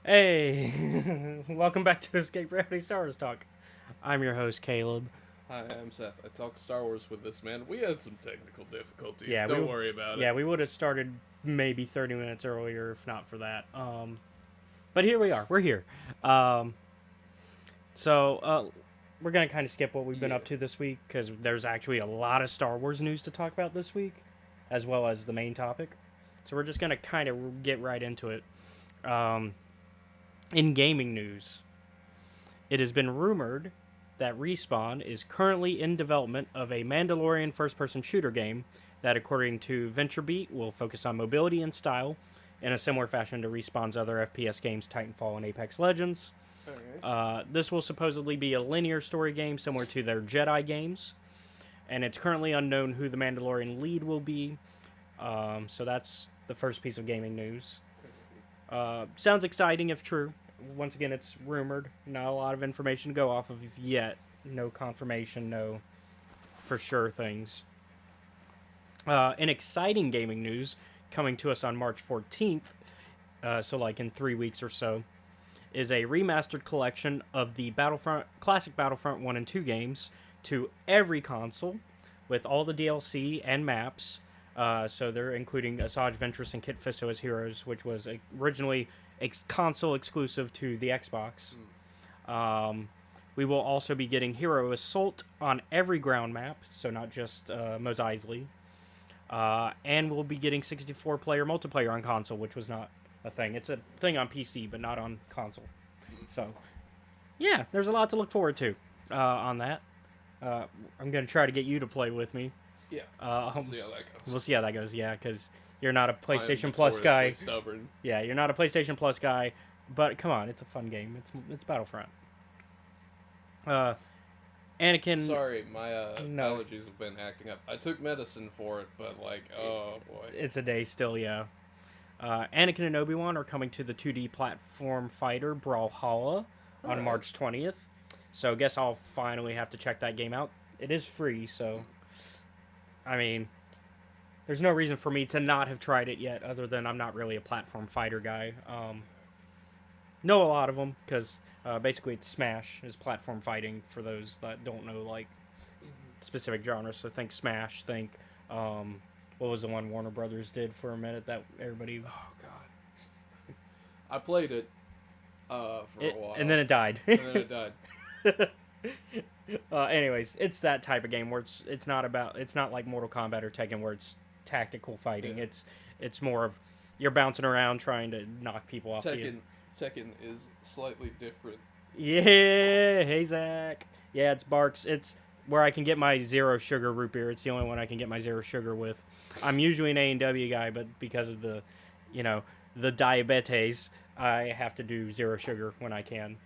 Hey, welcome back to Escape Reality Star Wars Talk. I'm your host, Caleb. Hi, I'm Seth. I talk Star Wars with this man. We had some technical difficulties. Yeah, Don't worry about it. we would have started maybe 30 minutes earlier if not for that. But here we are. We're here. Um, so we're gonna kind of skip what we've been Yeah. up to this week because there's actually a lot of Star Wars news to talk about this week, as well as the main topic. So we're just gonna kind of get right into it. Um, in gaming news, it has been rumored that Respawn is currently in development of a Mandalorian first person shooter game that, according to VentureBeat, will focus on mobility and style in a similar fashion to Respawn's other FPS games, Titanfall and Apex Legends. Alright. This will supposedly be a linear story game similar to their Jedi games, and it's currently unknown who the Mandalorian lead will be. So that's the first piece of gaming news. Sounds exciting if true. Once again, it's rumored. Not a lot of information to go off of yet. No confirmation, no for sure things. In exciting gaming news, coming to us on March 14th, so like in 3 weeks or so, is a remastered collection of the classic Battlefront 1 and 2 games to every console with all the DLC and maps. So they're including Asajj Ventress and Kit Fisto as heroes, which was originally console exclusive to the Xbox. We will also be getting Hero Assault on every ground map, so not just Mos Eisley. And we'll be getting 64-player multiplayer on console, which was not a thing. It's a thing on PC, but not on console. So, yeah, there's a lot to look forward to on that. I'm going to try to get you to play with me. Yeah. See how that goes. We'll see how that goes, yeah, because you're not a I am PlayStation Plus guy. notoriously stubborn. Yeah, you're not a PlayStation Plus guy, but come on, it's a fun game. It's Battlefront. Anakin. Sorry, my No. allergies have been acting up. I took medicine for it, but oh boy. It's a day still, yeah. Anakin and Obi-Wan are coming to the 2D platform fighter Brawlhalla on Alright. March 20th. So I guess I'll finally have to check that game out. It is free, so I mean, there's no reason for me to not have tried it yet, other than I'm not really a platform fighter guy. Know a lot of them because basically it's Smash is platform fighting for those that don't know like specific genres. So think Smash, think what was the one Warner Brothers did for a minute that everybody Oh god. I played it for a while. and then it died. and then it died. Anyways, it's that type of game where it's not like Mortal Kombat or Tekken where it's tactical fighting. Yeah. It's more of you're bouncing around trying to knock people off. Tekken is slightly different. Yeah, hey Zach. Yeah, it's Barks. It's where I can get my zero sugar root beer. It's the only one I can get my zero sugar with. I'm usually an A&W guy, but because of the diabetes, I have to do zero sugar when I can.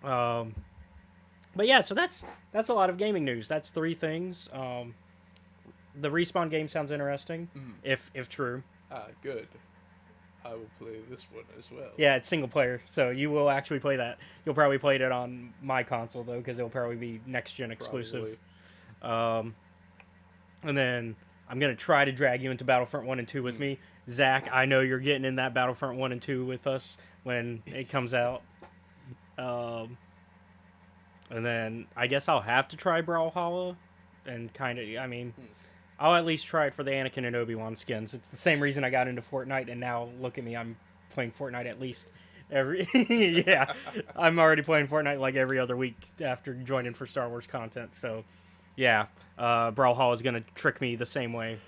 But yeah, so that's a lot of gaming news. That's three things. The Respawn game sounds interesting, if true. Good. I will play this one as well. Yeah, it's single player, so you will actually play that. You'll probably play it on my console though, because it'll probably be next gen exclusive. Probably. And then I'm gonna try to drag you into Battlefront 1 and 2 with me, Zach. I know you're getting in that Battlefront 1 and 2 with us when it comes out. And then I guess I'll have to try Brawlhalla, and kind of, I mean, I'll at least try it for the Anakin and Obi-Wan skins. It's the same reason I got into Fortnite, and now look at me, I'm playing Fortnite at least every. Yeah, I'm already playing Fortnite like every other week after joining for Star Wars content. So, yeah, Brawlhalla is gonna trick me the same way.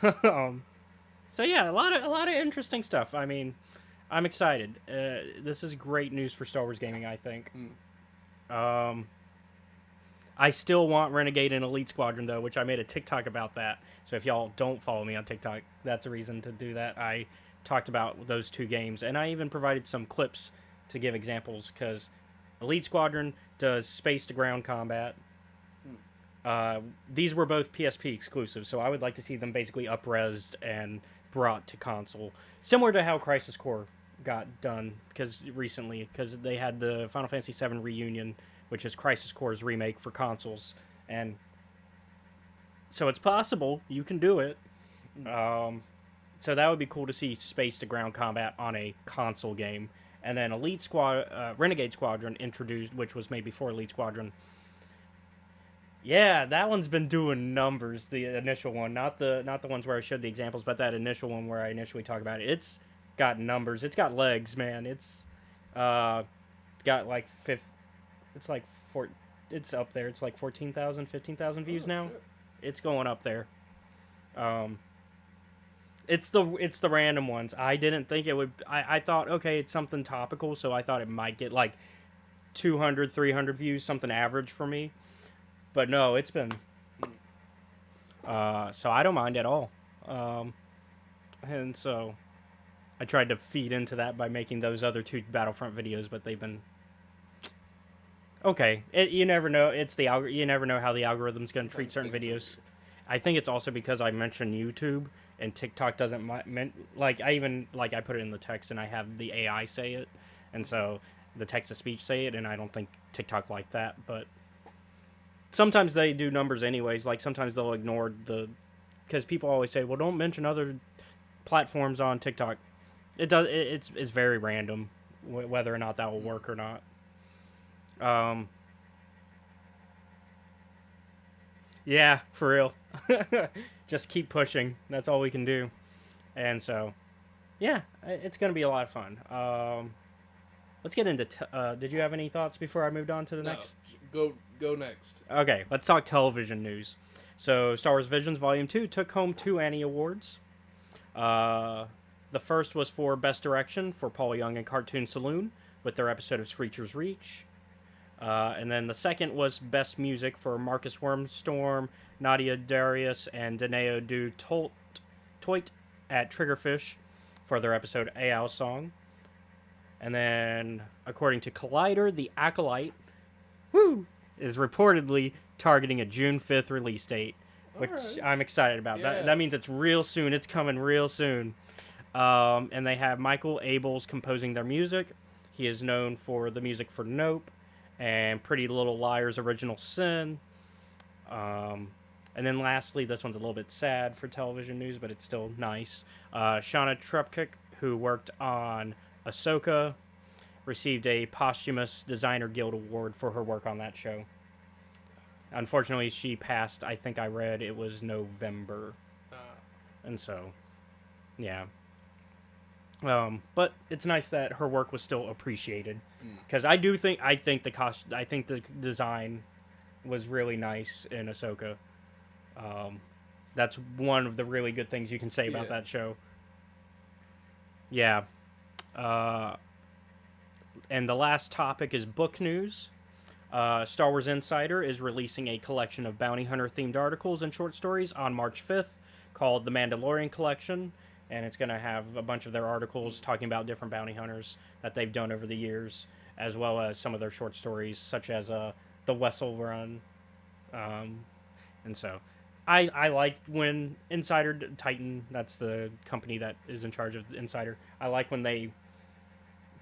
So yeah, a lot of interesting stuff. I mean, I'm excited. This is great news for Star Wars gaming, I think. I still want Renegade and Elite Squadron though, which I made a TikTok about that. So if y'all don't follow me on TikTok, that's a reason to do that. I talked about those two games, and I even provided some clips to give examples because Elite Squadron does space to ground combat. These were both PSP exclusives, so I would like to see them basically up-resed and brought to console, similar to how Crisis Core got done because they had the Final Fantasy VII Reunion, which is Crisis Core's remake for consoles, and so it's possible you can do it. So that would be cool to see space to ground combat on a console game. And then Renegade Squadron introduced, which was made before Elite Squadron. Yeah, that one's been doing numbers. The initial one, not the ones where I showed the examples, but that initial one where I initially talked about it. It's got numbers. It's got legs, man. It's got like it's up there. It's like 14,000, 15,000 views now. Shit. It's going up there. It's the random ones. I didn't think it would. I thought, okay, it's something topical, so I thought it might get like 200, 300 views, something average for me. But no, it's been. So I don't mind at all. And so I tried to feed into that by making those other 2 Battlefront videos, but they've been. Okay, you never know. You never know how the algorithm's going to treat certain videos. I think it's also because I mentioned YouTube and TikTok doesn't I put it in the text and I have the AI say it, and so the text to speech say it, and I don't think TikTok like that. But sometimes they do numbers anyways. Like sometimes they'll ignore because people always say, well, don't mention other platforms on TikTok. It does. It's very random whether or not that will work or not. Yeah, for real. Just keep pushing. That's all we can do. And so, yeah, it's going to be a lot of fun. Let's get into... did you have any thoughts before I moved on to the next? Go next. Okay, let's talk television news. So, Star Wars Visions Volume 2 took home 2 Annie Awards. The first was for Best Direction for Paul Young and Cartoon Saloon with their episode of Screecher's Reach. And then the second was Best Music for Marcus Wormstorm, Nadia Darius, and Daneo Du Toit at Triggerfish for their episode Ao Song. And then, according to Collider, The Acolyte is reportedly targeting a June 5th release date, which I'm excited about. Yeah. That means it's real soon. It's coming real soon. And they have Michael Abels composing their music. He is known for the music for Nope and Pretty Little Liars Original Sin. And then lastly, this one's a little bit sad for television news, but it's still nice. Shauna Trepkik, who worked on Ahsoka, received a posthumous Designer Guild Award for her work on that show. Unfortunately, she passed, I think I read it was November. And so, yeah. But it's nice that her work was still appreciated, because I think the design was really nice in Ahsoka. That's one of the really good things you can say about that show. Yeah. And the last topic is book news. Star Wars Insider is releasing a collection of bounty hunter themed articles and short stories on March 5th called The Mandalorian Collection. And it's going to have a bunch of their articles talking about different bounty hunters that they've done over the years, as well as some of their short stories, such as the Wessel Run. And so I like when Insider, Titan, that's the company that is in charge of Insider, I like when they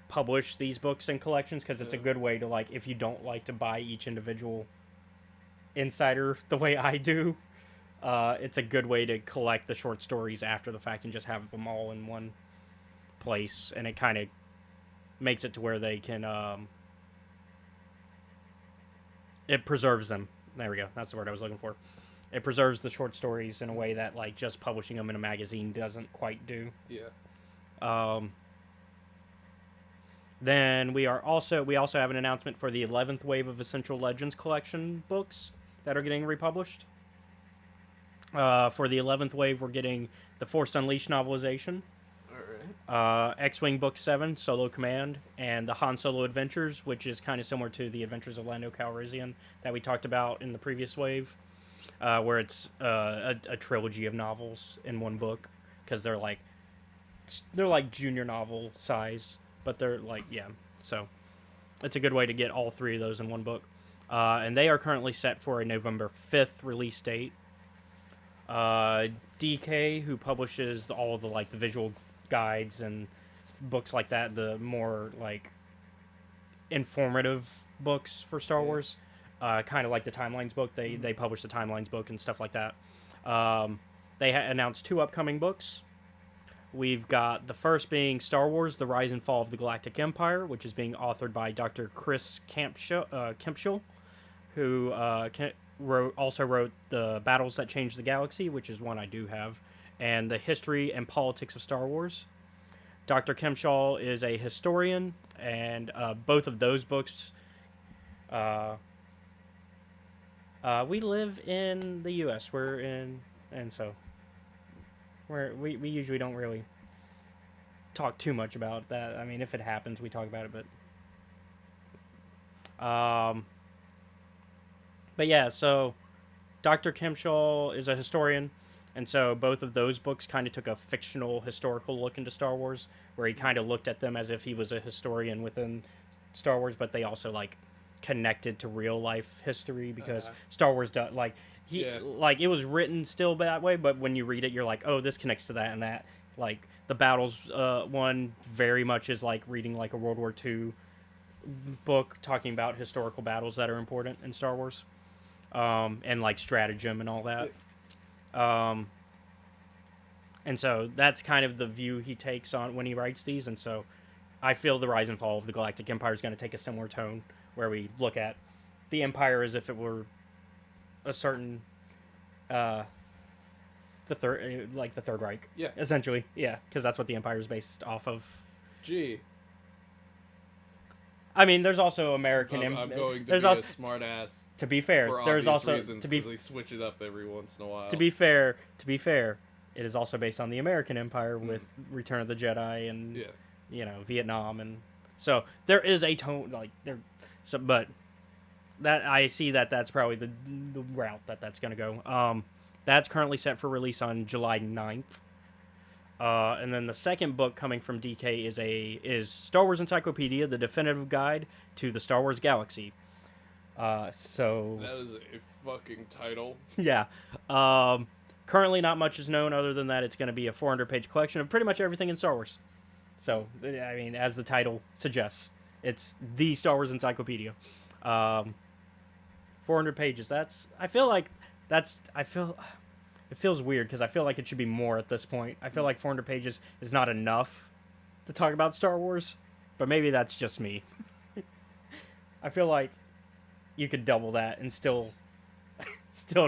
publish these books and collections, because it's a good way to, like, if you don't like to buy each individual Insider the way I do, it's a good way to collect the short stories after the fact and just have them all in one place, and it kind of makes it to where they can it preserves them. There we go, that's the word I was looking for. It preserves the short stories in a way that, like, just publishing them in a magazine doesn't quite do. Then we also have an announcement for the 11th wave of Essential Legends collection books that are getting republished. For the 11th wave, we're getting the Force Unleashed novelization, X-Wing Book 7, Solo Command, and the Han Solo Adventures, which is kind of similar to the Adventures of Lando Calrissian that we talked about in the previous wave, where it's a trilogy of novels in one book, because they're like junior novel size, but they're like, so it's a good way to get all 3 of those in one book. And they are currently set for a November 5th release date. DK, who publishes all of the visual guides and books like that, the more like informative books for Star Wars, kind of like the Timelines book. They publish the Timelines book and stuff like that. They announced 2 upcoming books. we've got the first being Star Wars: The Rise and Fall of the Galactic Empire, which is being authored by Dr. Chris Kempshell, who also wrote The Battles That Changed the Galaxy, which is one I do have, and The History and Politics of Star Wars. Dr. Kempshell is a historian, and both of those books... we live in the U.S. And so we usually don't really talk too much about that. I mean, if it happens, we talk about it, but yeah. So Dr. Kempshell is a historian, and so both of those books kind of took a fictional historical look into Star Wars, where he kind of looked at them as if he was a historian within Star Wars, but they also connected to real life history because Star Wars does it was written still that way, but when you read it, you're like, oh, this connects to that and that. Like the battles one very much is like reading like a World War II book talking about historical battles that are important in Star Wars, and like stratagem and all that. And so that's kind of the view he takes on when he writes these, and so I feel The Rise and Fall of the Galactic Empire is going to take a similar tone, where we look at the Empire as if it were a certain, the Third Reich. Yeah. Essentially, yeah, because that's what the Empire is based off of. Gee. I mean, there's also American... I'm going to be a smart ass. To be fair, for there's also... reasons, because they switch it up every once in a while. To be fair, it is also based on the American Empire with Return of the Jedi and, Vietnam, and so there is a tone, but that I see that's probably the route that's going to go. That's currently set for release on July 9th. And then the second book coming from DK is Star Wars Encyclopedia: The Definitive Guide to the Star Wars Galaxy. So that is a fucking title. Yeah. Currently, not much is known other than that it's going to be a 400-page collection of pretty much everything in Star Wars. So, I mean, as the title suggests, it's the Star Wars Encyclopedia. 400 pages. It feels weird because I feel like it should be more at this point. I feel like 400 pages is not enough to talk about Star Wars, but maybe that's just me. I feel like you could double that and still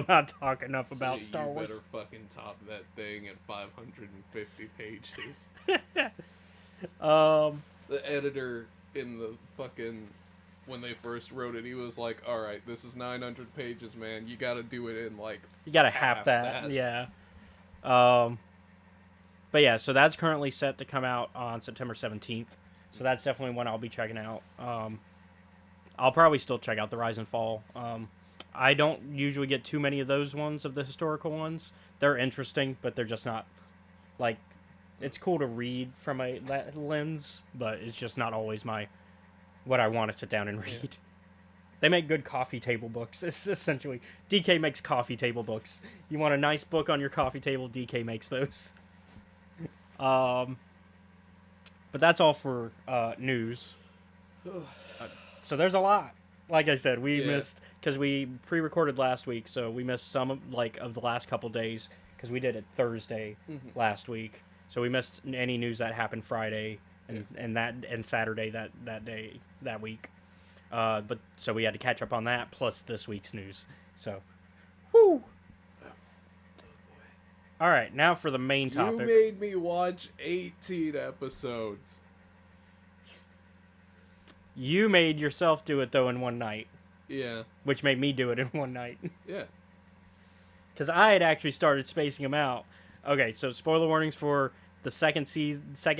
not talk enough about Star Wars. You better fucking top that thing at 550 pages. The editor in the fucking... when they first wrote it, he was like, alright, this is 900 pages, man. You gotta do it in, you gotta half that. Yeah. But yeah, so that's currently set to come out on September 17th. So that's definitely one I'll be checking out. I'll probably still check out The Rise and Fall. I don't usually get too many of those ones, of the historical ones. They're interesting, but they're just not, it's cool to read from that lens, but it's just not always what I want to sit down and read. Yeah. They make good coffee table books. It's essentially, DK makes coffee table books. You want a nice book on your coffee table, DK makes those. But that's all for news. So there's a lot. Like I said, we missed, because we pre-recorded last week, so we missed some of the last couple days, because we did it Thursday last week. So we missed any news that happened Friday and Saturday that week. But so we had to catch up on that plus this week's news. So, whoo. All right, now for the main topic. You made me watch 18 episodes. You made yourself do it though in one night. Yeah. Which made me do it in one night. Yeah. Because I had actually started spacing them out. Okay, so spoiler warnings for the second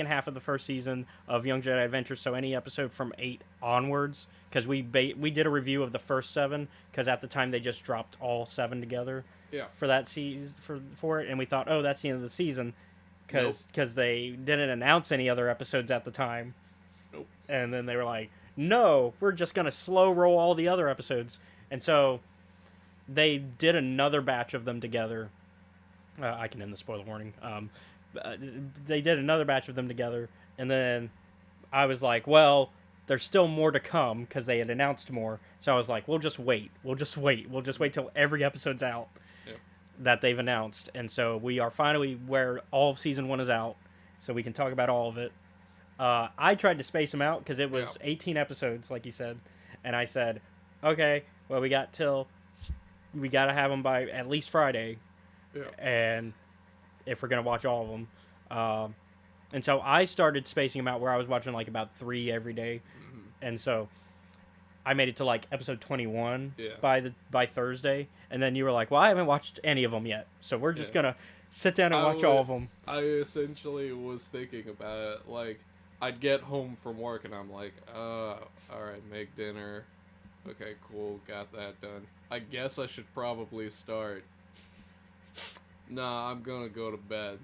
half of the first season of Young Jedi Adventures, so any episode from 8 onwards, because we did a review of the first 7, because at the time they just dropped all 7 together for that season, for it, and we thought, oh, that's the end of the season, because they didn't announce any other episodes at the time. Nope. And then they were like, no, we're just going to slow roll all the other episodes. And so they did another batch of them together. I can end the spoiler warning. They did another batch of them together, and then I was like, well, there's still more to come, because they had announced more. So I was like, we'll just wait till every episode's out that they've announced. And so we are finally where all of season 1 is out. so we can talk about all of it. I tried to space them out because it was 18 episodes, like you said, and I said, okay, well, we got to have them by at least Friday, and if we're gonna watch all of them, and so I started spacing them out where I was watching like about 3 every day, and so I made it to like episode 21 by Thursday, and then you were like, well, I haven't watched any of them yet, so we're just gonna sit down and watch all of them. I essentially was thinking about it, like, I'd get home from work and I'm like, alright, make dinner. Okay, cool, got that done. I guess I should probably start. Nah, I'm gonna go to bed.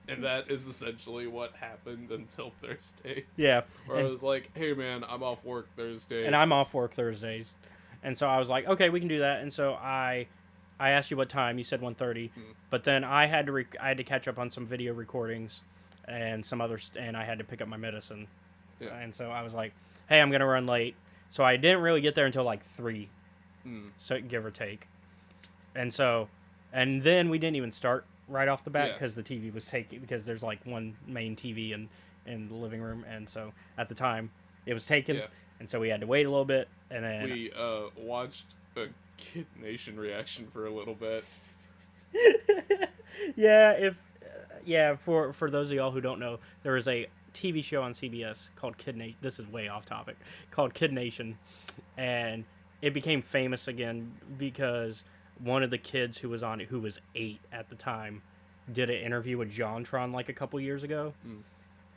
And that is essentially what happened until Thursday. Yeah. Where I was like, hey man, I'm off work Thursday. And I'm off work Thursdays. And so I was like, okay, we can do that. And so I asked you what time. You said 1:30. But then I had to catch up on some video recordings and some others, and I had to pick up my medicine. Yeah. And so I was like, hey, I'm going to run late. So I didn't really get there until like 3. So give or take. And then we didn't even start right off the bat because the TV was taking, because there's like one main TV in the living room, and so at the time it was taken, and so we had to wait a little bit, and then we watched a Kid Nation reaction for a little bit. For those of y'all who don't know, there was a TV show on CBS called Kid Nation. This is way off topic. Called Kid Nation, and it became famous again because one of the kids who was on it, who was 8 at the time, did an interview with JonTron like a couple years ago.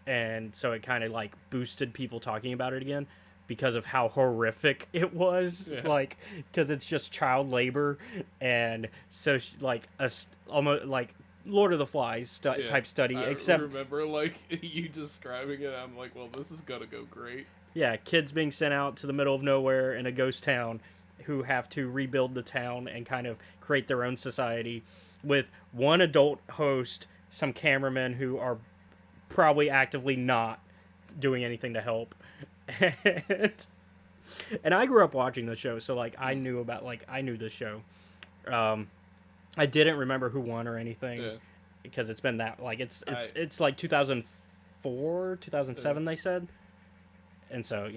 And so it kind of like boosted people talking about it again because of how horrific it was. Like, because it's just child labor. And so like almost like Lord of the Flies type study. Except I remember like you describing it. I'm like, well, this is gonna go great. Yeah, kids being sent out to the middle of nowhere in a ghost town who have to rebuild the town and kind of create their own society with one adult host, some cameramen who are probably actively not doing anything to help. And I grew up watching the show, so like I knew this show. I didn't remember who won or anything because it's been that like it's like 2004, 2007 they said. And so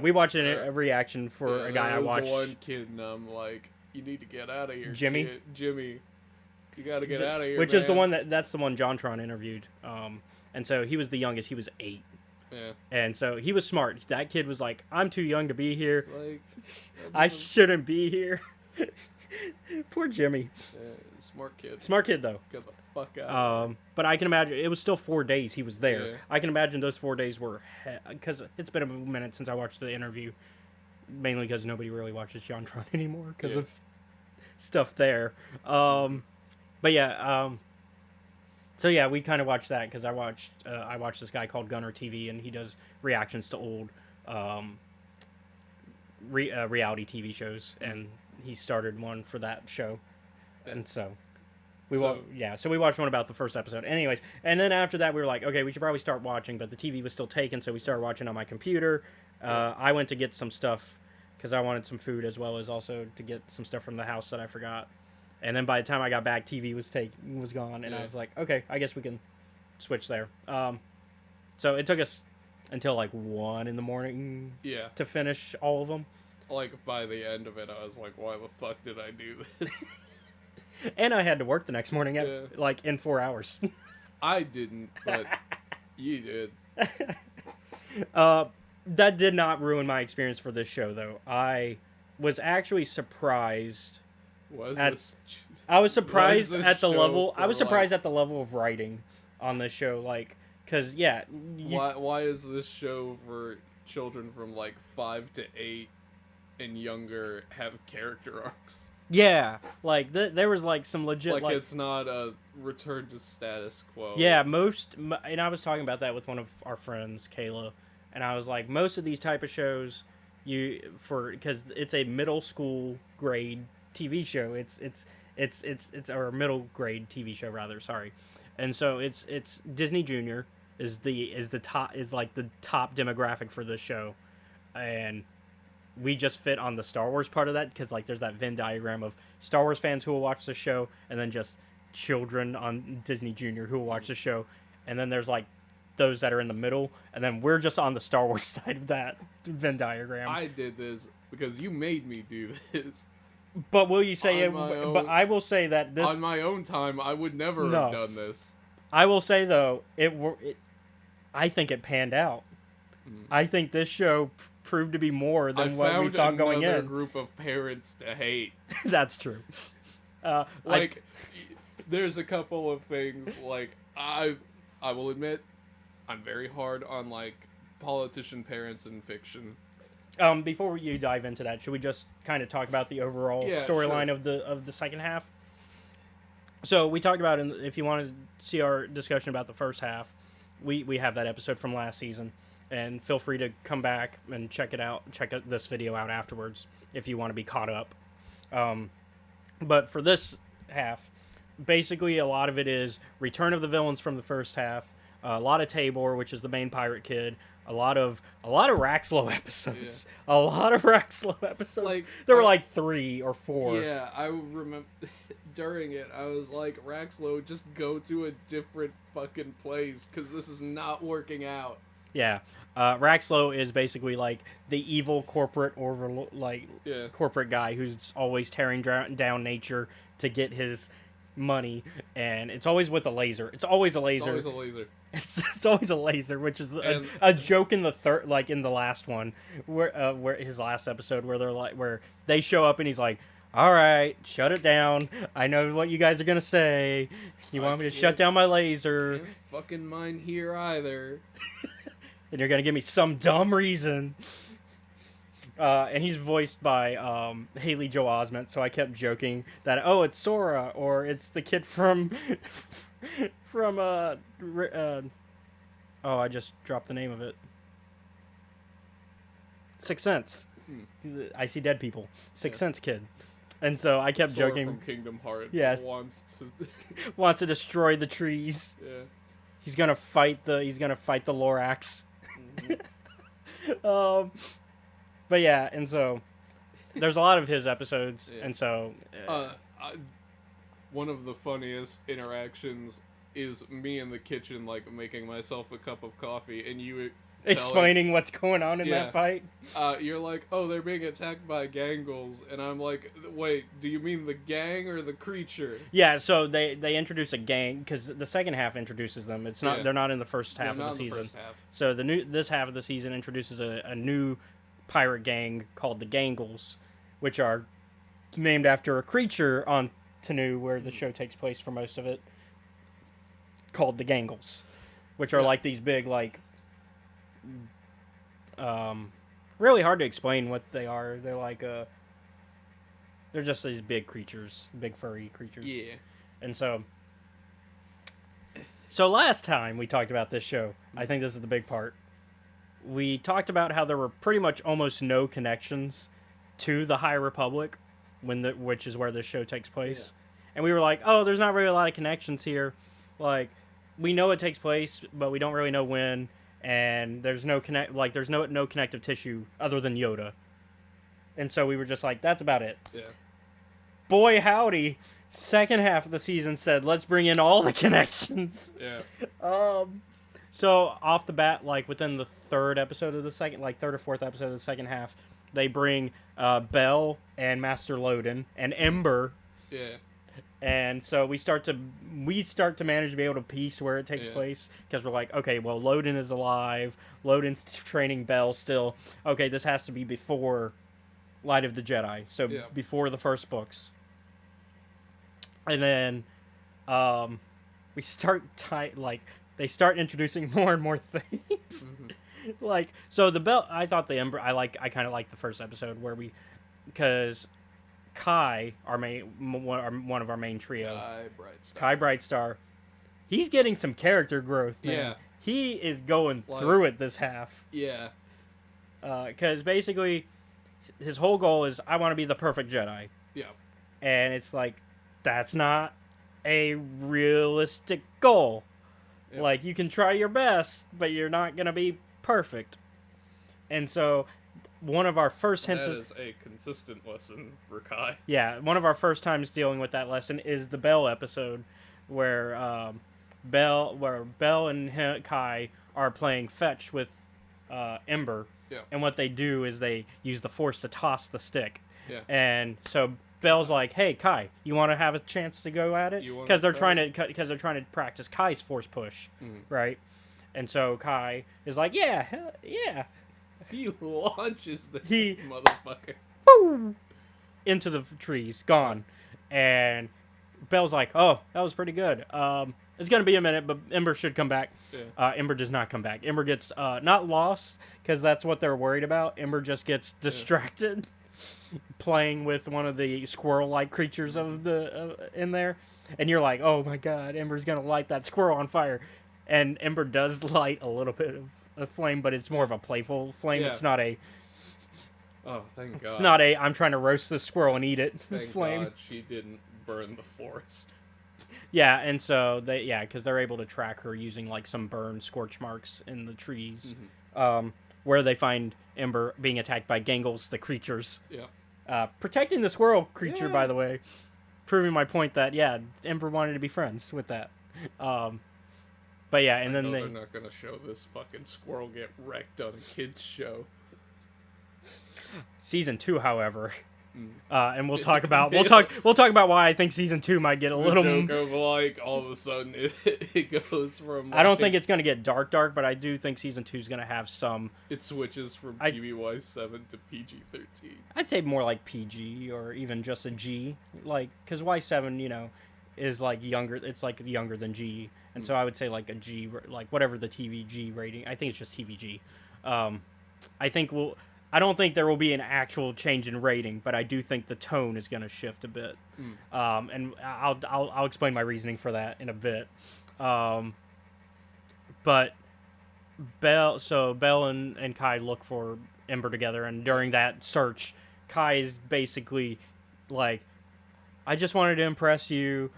we watched a reaction for a guy I watched. There was one kid, and I'm like, "You need to get out of here, Jimmy. Kid. Jimmy, you got to get out of here." Which is the one that's the one JonTron interviewed. And so he was the youngest. He was 8. Yeah. And so he was smart. That kid was like, "I'm too young to be here. Like, I shouldn't be here." Poor Jimmy. Smart kid. Smart kid though. Get the fuck out. But I can imagine it was still 4 days he was there. Yeah. I can imagine those 4 days were because it's been a minute since I watched the interview, mainly because nobody really watches JonTron anymore because of stuff there. But yeah. So yeah, we kind of watched that because I watched this guy called Gunner TV, and he does reactions to old reality TV shows, and he started one for that show. And so we watched one about the first episode. Anyways, and then after that we were like, okay, we should probably start watching, but the TV was still taken, so we started watching on my computer. I went to get some stuff because I wanted some food as well as also to get some stuff from the house that I forgot. And then by the time I got back, TV was gone, and I was like, okay, I guess we can switch there. So it took us until like 1 in the to finish all of them. Like by the end of it, I was like, why the fuck did I do this? And I had to work the next morning at like in 4 hours. I didn't, but you did. That did not ruin my experience for this show, though. I was actually surprised. I was surprised at the level. I was surprised at the level of writing on this show, like, because why is this show for children from like 5 to 8 and younger have character arcs? Yeah, like there was like some legit like it's not a return to status quo. Yeah, and I was talking about that with one of our friends, Kayla, and I was like, most of these type of shows, because it's a middle school grade TV show. It's or middle grade TV show rather. Sorry, and so it's Disney Junior is the top demographic for this show, and we just fit on the Star Wars part of that because like there's that Venn diagram of Star Wars fans who will watch the show, and then just children on Disney Junior who will watch the show, and then there's like those that are in the middle, and then we're just on the Star Wars side of that Venn diagram. I did this because you made me do this. But will you say it? On my But own- I will say that this. On my own time, I would never No. have done this. I will say though, I think it panned out. I think this show proved to be more I than what we found thought going another in. group of parents to hate. That's true. Like, there's a couple of things, like, I will admit, I'm very hard on, like, politician parents in fiction. Before you dive into that, should we just kind of talk about the overall Yeah, storyline sure. of the second half? So we talked about, if you want to see our discussion about the first half, we have that episode from last season, and feel free to come back and check this video out afterwards if you want to be caught up. But for this half, basically a lot of it is return of the villains from the first half, a lot of Tabor, which is the main pirate kid, a lot of Raxlow episodes. A lot of Raxlow episodes. Like, there were like 3 or 4. Yeah, I remember during it, I was like, Raxlow, just go to a different fucking place, because this is not working out. Yeah. Raxlow is basically like the evil corporate corporate guy who's always tearing down nature to get his money, and it's always with a laser. It's always a laser. It's always a laser. It's always a laser, which is And- a joke in the third, like in the last one, where his last episode, where they show up and he's like, "All right, shut it down. I know what you guys are gonna say. You want me to shut down my laser, Can't fucking mine here either. and you're gonna give me some dumb reason." And he's voiced by Haley Joel Osment, so I kept joking that it's Sora or it's the kid from I just dropped the name of it. Sixth Sense. I see dead people. Sixth Sense kid. And so I kept Sora joking. from Kingdom Hearts. Yes. Wants to. Wants to destroy the trees. Yeah. He's gonna fight the Lorax. But yeah, and so there's a lot of his episodes, Yeah. and so One of the funniest interactions is me in the kitchen, like, making myself a cup of coffee, and you explaining what's going on in Yeah. that fight. You're like, oh, they're being attacked by gangles, and I'm like, wait, do you mean the gang or the creature? Yeah, so they introduce a gang because the second half introduces them. It's not Yeah. They're not in the first half Not of the in season. first half. So this half of the season introduces a new pirate gang called the Gangles, which are named after a creature on Tanu, where the show takes place for most of it, called the Gangles, which are Yeah. like these big, like, really hard to explain what they are. They're like they're just these big creatures, big furry creatures. Yeah. And so last time we talked about this show, I think this is the big part. We talked about how there were pretty much almost no connections to the High Republic, which is where this show takes place. And we were like, oh, there's not really a lot of connections here. Like, we know it takes place, but we don't really know when. And there's no no connective tissue other than Yoda. And so we were just like, that's about it. Yeah. Boy, howdy. Second half of the season said, let's bring in all the connections. Yeah. So off the bat, like within the third or fourth episode of the second half, they bring Belle and Master Loden and Ember, Yeah. and so we start to manage to be able to piece where it takes place, because we're like, okay, well, Loden is alive, Loden's training Belle still. Okay, this has to be before Light of the Jedi, so before the first books. And then we start they start introducing more and more things. Like, so the Belle, I thought the Ember, I kind of like the first episode because Kai, one of our main trio, Kai Brightstar, he's getting some character growth, man. Yeah. He is going through it this half. Yeah. Because basically, his whole goal is, I want to be the perfect Jedi. Yeah. And it's like, that's not a realistic goal. Yep. Like, you can try your best, but you're not going to be perfect. And so, one of our first hints... That is a consistent lesson for Kai. Yeah, one of our first times dealing with that lesson is the Belle episode, where Bell and Kai are playing fetch with Ember, Yeah. and what they do is they use the Force to toss the stick, Yeah. and so Bell's like, "Hey Kai, you want to have a chance to go at it?" You wanna Because they're try trying to practice Kai's Force push, Mhm. right? And so Kai is like, "Yeah, hell, yeah." He launches the He- motherfucker. Boom! Into the trees, gone. And Bell's like, "Oh, that was pretty good. It's gonna be a minute, but Ember should come back." Yeah. Ember does not come back. Ember gets not lost, because that's what they're worried about. Ember just gets distracted playing with one of the squirrel-like creatures of the in there, and you're like, "Oh my God, Ember's gonna light that squirrel on fire," and Ember does light a little bit of a flame, but it's more of a playful flame. Yeah. It's not a. Oh, thank God. It's not a. I'm trying to roast this squirrel and eat it. Thank flame. God she didn't burn the forest. Yeah, and so because they're able to track her using like some burn scorch marks in the trees, where they find Ember being attacked by Gangles, the creatures. Yeah. Protecting the squirrel creature, Yeah. by the way, proving my point that Ember wanted to be friends with that. But yeah, and then they're not gonna show this fucking squirrel get wrecked on a kids show. Season 2, however. And we'll talk about why I think season 2 might get a little. Joke of like all of a sudden it goes from. I don't think it's gonna get dark, but I do think season 2 is gonna have some. It switches from TVY 7 to PG-13. I'd say more like PG or even just a G, like because Y7, is like younger. It's like younger than G, and so I would say like a G, like whatever the TVG rating. I think it's just TVG. I don't think there will be an actual change in rating, but I do think the tone is going to shift a bit. And I'll explain my reasoning for that in a bit. But Bell and Kai look for Ember together, and during that search, Kai is basically like, "I just wanted to impress you.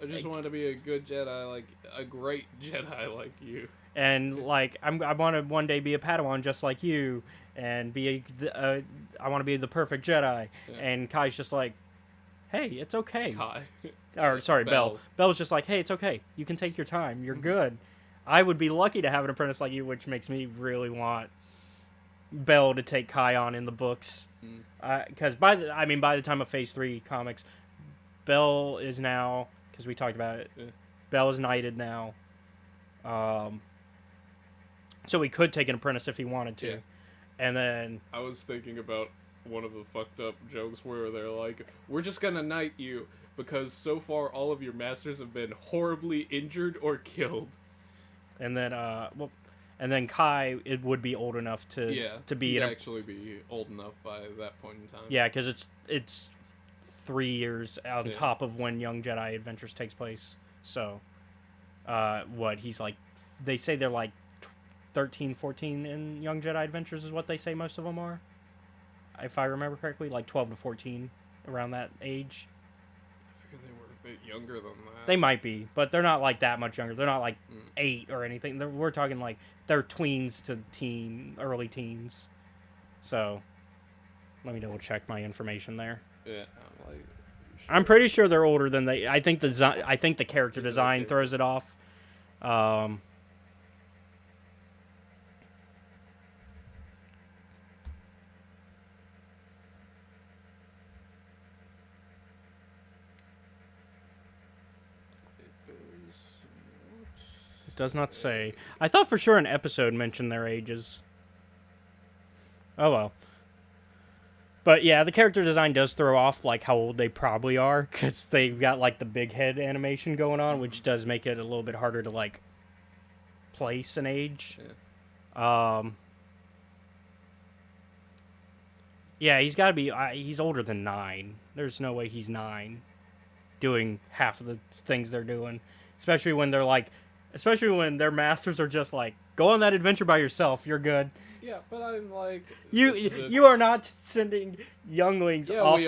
I just wanted to be a good Jedi, like a great Jedi like you. And like I want to one day be a Padawan just like you, and I want to be the perfect Jedi." Yeah. And Kai's just like, "Hey, it's okay." Kai. Or sorry, Bell. Bell's just like, "Hey, it's okay. You can take your time. You're good. I would be lucky to have an apprentice like you," which makes me really want Bell to take Kai on in the books. Because by the time of Phase 3 comics, Bell is now, because we talked about it, Bell is knighted now. So he could take an apprentice if he wanted to. Yeah. And then I was thinking about one of the fucked up jokes where they're like, "We're just gonna knight you because so far all of your masters have been horribly injured or killed." and then Kai would be old enough to be he'd actually be old enough by that point in time. Yeah, because it's 3 years on top of when Young Jedi Adventures takes place. So, he's like, they say they're like 13, 14 in Young Jedi Adventures is what they say most of them are. If I remember correctly, like 12 to 14, around that age. I figured they were a bit younger than that. They might be, but they're not like that much younger. They're not like 8 or anything. We're talking like they're tweens to early teens. So, let me double check my information there. Yeah, I'm pretty sure they're older than they. I think the character design throws it off. It does not say. I thought for sure an episode mentioned their ages. Oh well. But yeah, the character design does throw off like how old they probably are, because they've got like the big head animation going on, which does make it a little bit harder to like place an age. Yeah, he's got to be. He's older than 9. There's no way he's 9, doing half of the things they're doing, especially when their masters are just like, "Go on that adventure by yourself. You're good." Yeah, but I'm like... You are not sending younglings off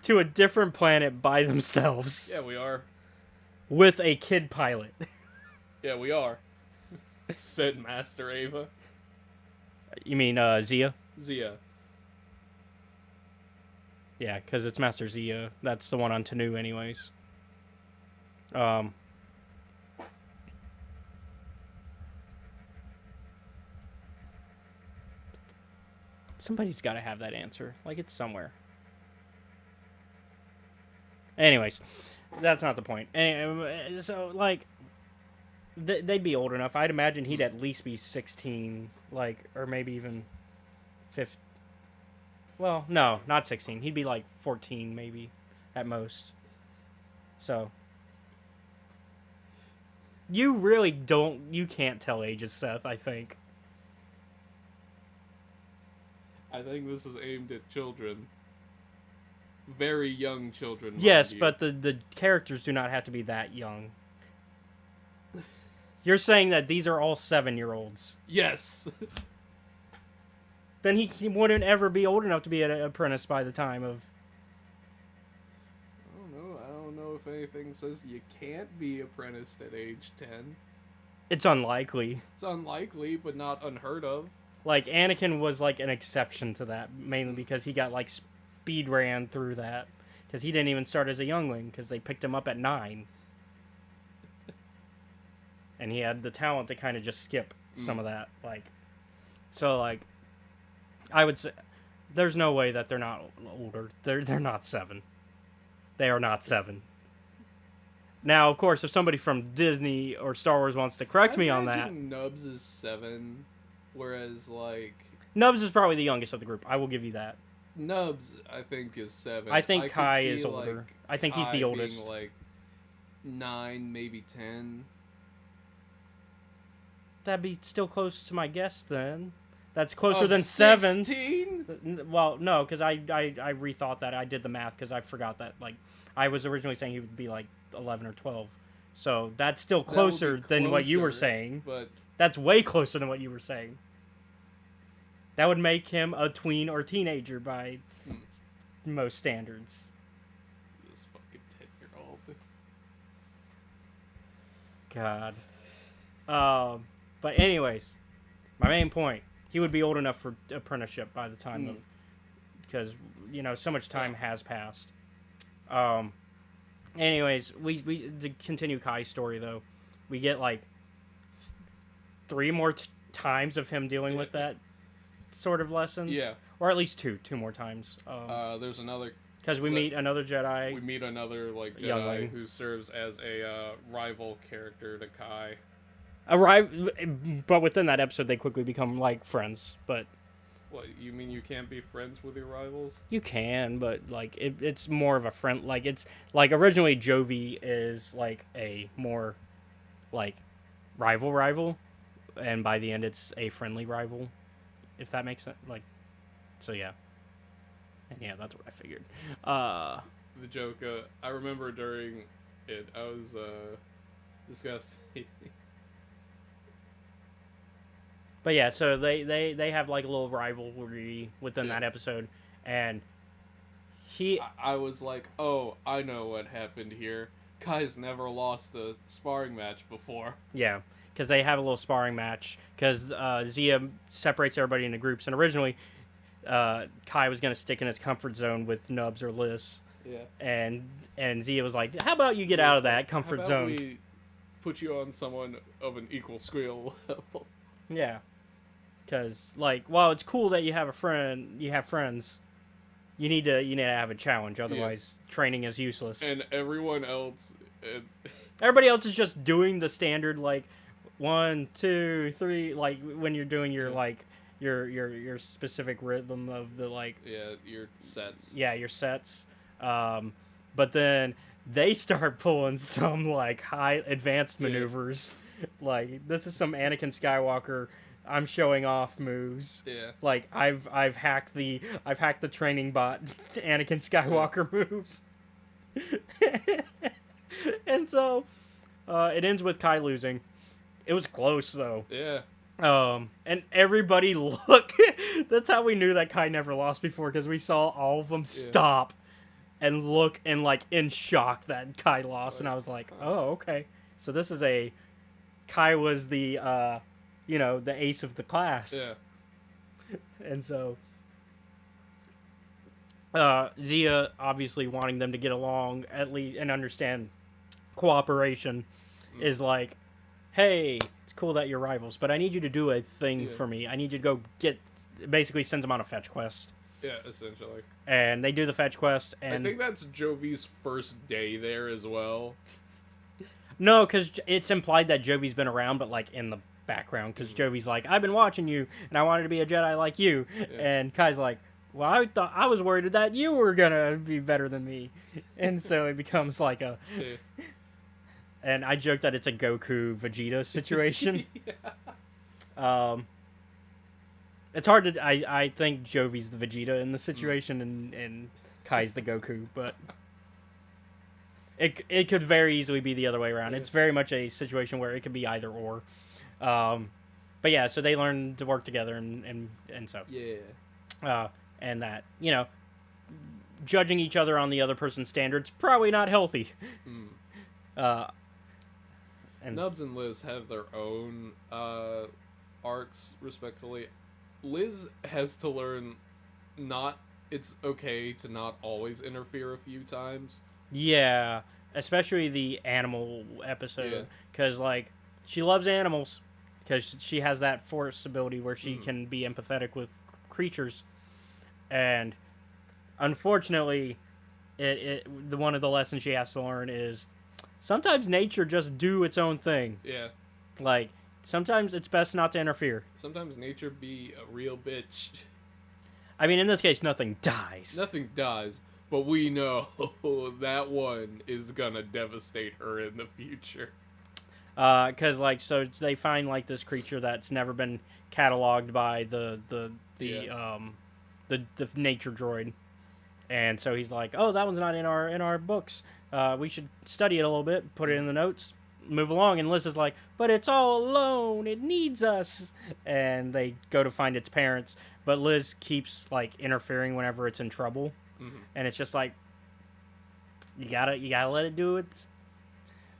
to a different planet by themselves. Yeah, we are. With a kid pilot. Yeah, we are. Said Master Ava. You mean Zia? Zia. Yeah, because it's Master Zia. That's the one on Tanu anyways. Somebody's got to have that answer. Like, it's somewhere. Anyways, that's not the point. So, like, they'd be old enough. I'd imagine he'd at least be 16, like, or maybe even 15. Well, no, not 16. He'd be like 14, maybe, at most. So, you really you can't tell ages, Seth, I think. I think this is aimed at children. Very young children. Yes, mind you. but the characters do not have to be that young. You're saying that these are all 7-year-olds. Yes. Then he wouldn't ever be old enough to be an apprentice by the time of... I don't know if anything says you can't be apprenticed at age 10. It's unlikely. It's unlikely, but not unheard of. Like, Anakin was, like, an exception to that, mainly because he got, like, speed ran through that. Because he didn't even start as a youngling, because they picked him up at 9. And he had the talent to kind of just skip some of that. Like, so, like, I would say there's no way that they're not older. They're not 7. They are not 7. Now, of course, if somebody from Disney or Star Wars wants to correct me on that, Nubs is 7, whereas like Nubs is probably the youngest of the group. I will give you that. Nubs, I think, is 7. I think could Kai see, is older. like, I think he's Kai the oldest. Being, like 9, maybe 10. That'd be still close to my guess then. That's closer Of than 7. 16? Well, no, because I rethought that. I did the math because I forgot that. Like, I was originally saying he would be like 11 or 12. So that's still closer than what you were saying. But that's way closer than what you were saying. That would make him a tween or teenager by most standards. this fucking 10-year-old. God. But anyways, my main point. He would be old enough for apprenticeship by the time of... Because, you know, so much time has passed. Anyways, we to continue Kai's story, though. We get, like, 3 more times of him dealing with that sort of lesson. Yeah. Or at least 2 more times. There's another... Because we meet another Jedi. We meet another, like, Jedi youngling who serves as a rival character to Kai. But within that episode, they quickly become, like, friends. But What, you mean you can't be friends with your rivals? you can, but, like, it's more of a friend. Like, it's, like, originally Jovi is, like, a more, like, rival. And by the end, it's a friendly rival. If that makes sense. Like, so yeah. And yeah, that's what I figured. The joke, I remember during it, I was, discussing... But yeah, so they have like a little rivalry within that episode, and I was like, oh, I know what happened here. Kai's never lost a sparring match before. Yeah, because they have a little sparring match, because Zia separates everybody into groups, and originally Kai was going to stick in his comfort zone with Nubs or Liz. Yeah. And Zia was like, how about you get out of that comfort zone? We put you on someone of an equal skill level. Yeah. Because, like, while it's cool that you have friends, you need to have a challenge, otherwise training is useless. And everyone else... Everybody else is just doing the standard, like, 1, 2, 3, like, when you're doing your, like, your specific rhythm of the, like... Yeah, your sets. Yeah, your sets. But then they start pulling some, like, high advanced maneuvers. Like, this is some Anakin Skywalker... I'm showing off moves. Yeah. Like I've hacked the training bot to Anakin Skywalker moves. And so it ends with Kai losing. It was close though. Yeah. And everybody look. That's how we knew that Kai never lost before, because we saw all of them stop and look and like in shock that Kai lost, and I was like, oh, okay. So this is Kai was the the ace of the class. Yeah. And so Zia obviously wanting them to get along at least and understand cooperation is like, hey, it's cool that you're rivals, but I need you to do a thing for me. I need you to go get basically sends them on a fetch quest. Yeah, essentially. And they do the fetch quest, and I think that's Jovi's first day there as well. no, because it's implied that Jovi's been around, but like in the background, because Jovi's like, I've been watching you, and I wanted to be a Jedi like you, and Kai's like, well, I was worried that you were gonna be better than me, and so it becomes like a, and I joke that it's a Goku Vegeta situation. It's hard to. I think Jovi's the Vegeta in the situation, and Kai's the Goku, but it could very easily be the other way around. It's very much a situation where it could be either or. But yeah, so they learn to work together, and so and that, you know, judging each other on the other person's standards probably not healthy. And Nubs and Liz have their own arcs, respectively. Liz has to learn it's okay to not always interfere a few times. Yeah, especially the animal episode, because like she loves animals, because she has that force ability where she can be empathetic with creatures, and unfortunately, one of the lessons she has to learn is sometimes nature just do its own thing. Yeah, like sometimes it's best not to interfere. Sometimes nature be a real bitch. I mean, in this case, nothing dies. Nothing dies, but we know that one is gonna devastate her in the future. Because like, so they find like this creature that's never been cataloged by the nature droid, and so he's like, oh, that one's not in our books. We should study it a little bit, put it in the notes, move along. And Liz is like, but it's all alone, it needs us. And they go to find its parents, but Liz keeps like interfering whenever it's in trouble. And it's just like, you gotta let it do it.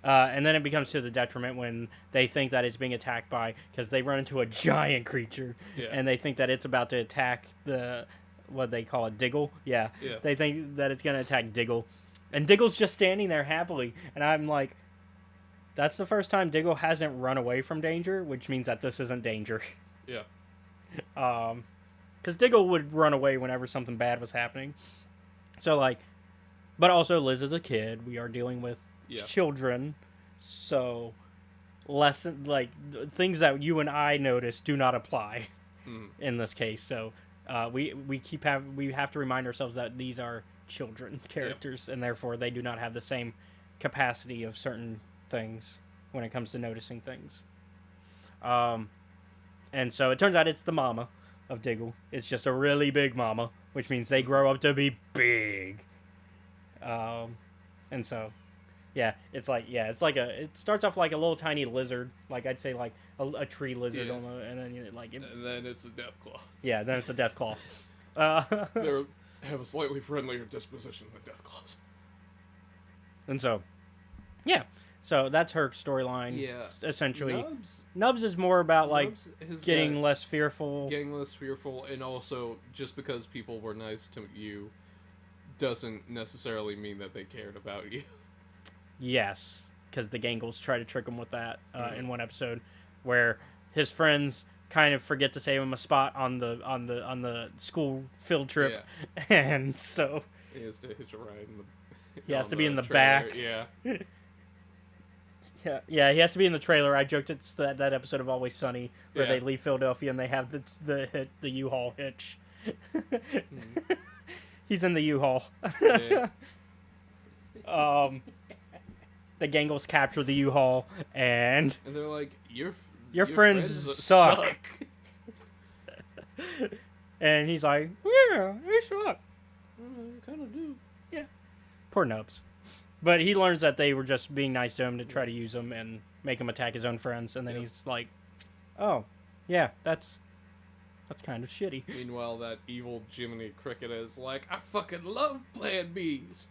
And then it becomes to the detriment when they think that it's being attacked by, because they run into a giant creature, and they think that it's about to attack what they call a Diggle. They think that it's gonna attack Diggle, and Diggle's just standing there happily, and I'm like, that's the first time Diggle hasn't run away from danger, which means that this isn't danger. Because Diggle would run away whenever something bad was happening. So like, but also Liz is a kid. We are dealing with children, so things that you and I notice do not apply in this case. So we have to remind ourselves that these are children characters, and therefore they do not have the same capacity of certain things when it comes to noticing things. And so it turns out it's the mama of Diggle. It's just a really big mama, which means they grow up to be big. And so, it starts off like a little tiny lizard, like I'd say like a tree lizard, and then and then it's a Deathclaw. Yeah, then it's a Deathclaw. They have a slightly friendlier disposition than Deathclaws. And so, yeah. So that's her storyline. Yeah. Essentially, Nubs is more about like getting less fearful. Getting less fearful, and also just because people were nice to you doesn't necessarily mean that they cared about you. Yes, because the Gangles try to trick him with that in one episode, where his friends kind of forget to save him a spot on the school field trip, and so he has to hitch a ride. He has to be in the trailer. back. Yeah. Yeah, he has to be in the trailer. I joked it's that episode of Always Sunny where they leave Philadelphia and they have the U-Haul hitch. He's in the U-Haul. The Gangles capture the U-Haul and they're like, your friends suck. And he's like, yeah, they suck. Kind of do. Yeah. Poor Nubs. But he learns that they were just being nice to him to try to use him and make him attack his own friends, and then he's like, oh, yeah, that's kind of shitty. Meanwhile, that evil Jiminy Cricket is like, I fucking love Plan Bs.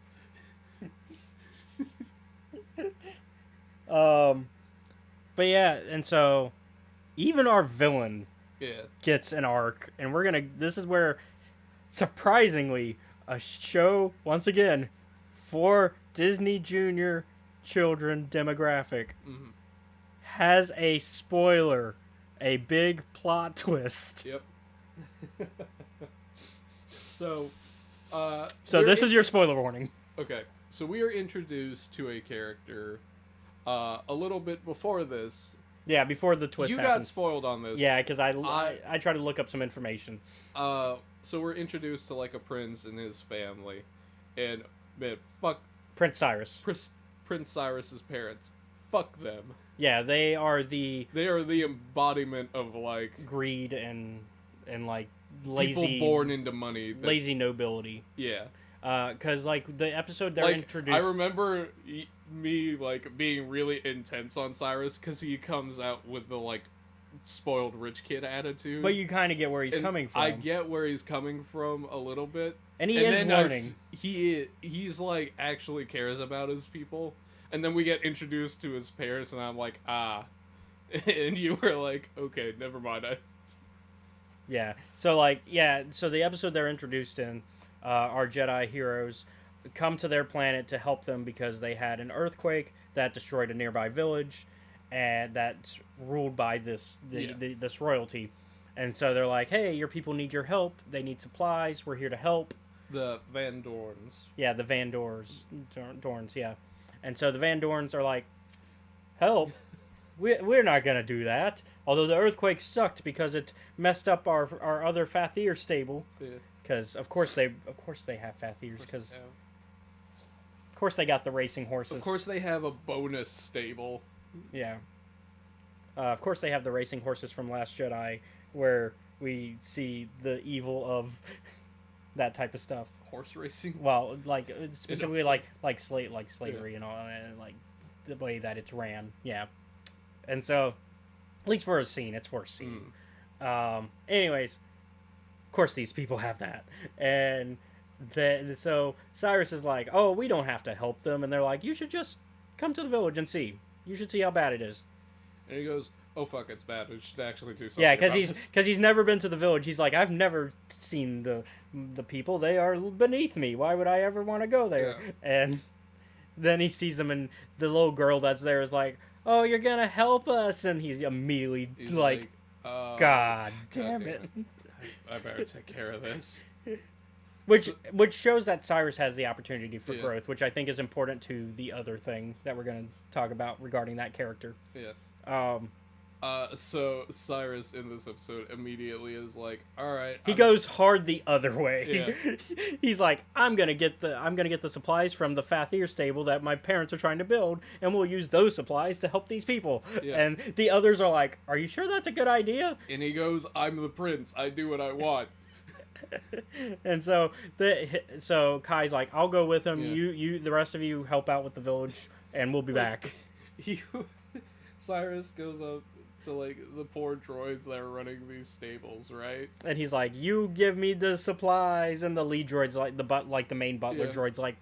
But yeah, and so even our villain gets an arc, and this is where, surprisingly, a show, once again, for Disney Junior children demographic, has a spoiler, a big plot twist. Yep. So, So this is your spoiler warning. okay. So we are introduced to a character a little bit before this. Yeah, before the twist You got happens. spoiled on this. Yeah, because I tried to look up some information. So we're introduced to like a prince and his family, and man, fuck Prince Cyrus. Prince Cyrus's parents. Fuck them. Yeah, they are the embodiment of like greed and like lazy people born into money. Lazy nobility. Yeah. Because like the episode they're like, introduced. I remember me like being really intense on Cyrus because he comes out with the like spoiled rich kid attitude. But you kind of get where he's And coming from. I get where he's coming from a little bit, and he is learning. He's like actually cares about his people, and then we get introduced to his parents, and I'm like, ah, and you were like, okay, never mind. Yeah. So like so the episode they're introduced in, our Jedi heroes come to their planet to help them because they had an earthquake that destroyed a nearby village, and that's ruled by this royalty. And so they're like, hey, your people need your help. They need supplies. We're here to help. The Van Dorns. Yeah, the Van Dorns, yeah. And so the Van Dorns are like, help? We're not going to do that. Although the earthquake sucked because it messed up our other Fathir stable. Because, of course they have Fathirs. Because, of course they got the racing horses. Of course they have a bonus stable. Yeah. Of course they have the racing horses from Last Jedi, where we see the evil of that type of stuff. Horse racing? Well, like specifically like slavery and all, and like the way that it's ran. Yeah. And so, at least for a scene, it's for a scene. Anyways, of course these people have that, and so Cyrus is like, oh, we don't have to help them, and they're like, you should just come to the village and see. You should see how bad it is. And he goes, oh fuck, it's bad. We should actually do something. Yeah, because he's never been to the village. He's like, I've never seen the people. They are beneath me. Why would I ever want to go there? Yeah. And then he sees them, and the little girl that's there is like, oh, you're gonna help us, and he's immediately like God damn it. I better take care of this. Which shows that Cyrus has the opportunity for growth, which I think is important to the other thing that we're going to talk about regarding that character. Yeah. So Cyrus in this episode immediately is like, all right. He goes hard the other way. Yeah. He's like, I'm gonna get the supplies from the Fathir stable that my parents are trying to build, and we'll use those supplies to help these people. Yeah. And the others are like, are you sure that's a good idea? And he goes, I'm the prince. I do what I want. And so Kai's like, I'll go with him. Yeah. You the rest of you help out with the village, and we'll be back. Cyrus goes up to like the poor droids that are running these stables, right? And he's like, you give me the supplies, and the lead droid's like the main butler droid's like,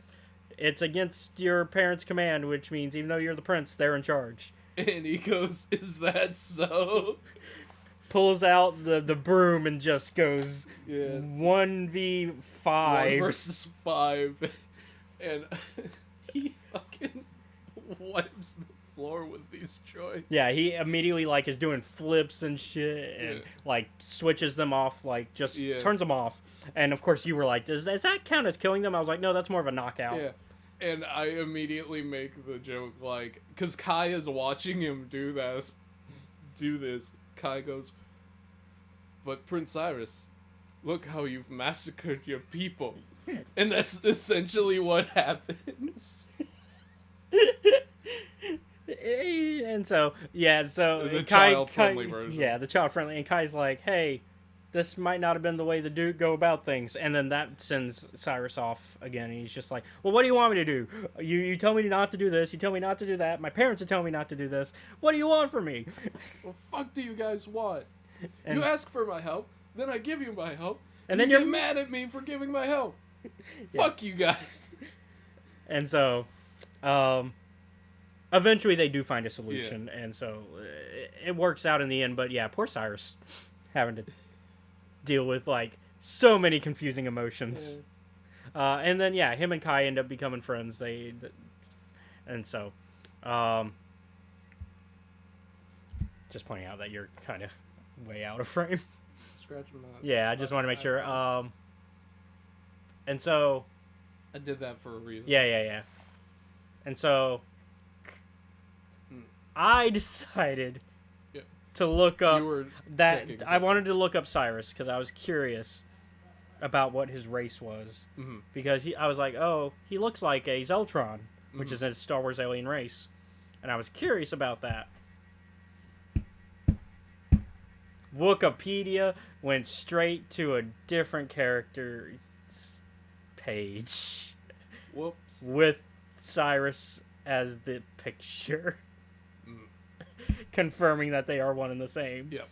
it's against your parents' command, which means even though you're the prince, they're in charge. And he goes, is that so? Pulls out the broom and just goes 1v5. 1 versus 5. And he fucking wipes the floor with these droids. Yeah, he immediately like is doing flips and shit and like switches them off, like just turns them off. And of course you were like, does that count as killing them? I was like, no, that's more of a knockout. Yeah. And I immediately make the joke like, because Kai is watching him do this. Kai goes, but Prince Cyrus, look how you've massacred your people. And that's essentially what happens. And so, the child-friendly version. Yeah, the child-friendly. And Kai's like, hey, this might not have been the way to go about things. And then that sends Cyrus off again. And he's just like, well, what do you want me to do? You tell me not to do this. You tell me not to do that. My parents are telling me not to do this. What do you want from me? What the fuck do you guys want? You ask for my help, then I give you my help, and then you're mad at me for giving my help. Fuck you guys. And so, eventually they do find a solution, and so it works out in the end. But yeah, poor Cyrus having to deal with like so many confusing emotions. And then him and Kai end up becoming friends. And so, just pointing out that you're kind of way out of frame. Scratch my. Yeah, I just want to make sure. And so, I did that for a reason. yeah. And so, I decided Yeah. to look up You were that. checking I wanted to look up Cyrus because I was curious about what his race was. Mm-hmm. Because I was like, oh, he looks like a Zeltron, which Mhm. is a Star Wars alien race. And I was curious about that. Wikipedia went straight to a different character's page Whoops. with Cyrus as the picture, confirming that they are one and the same. Yep.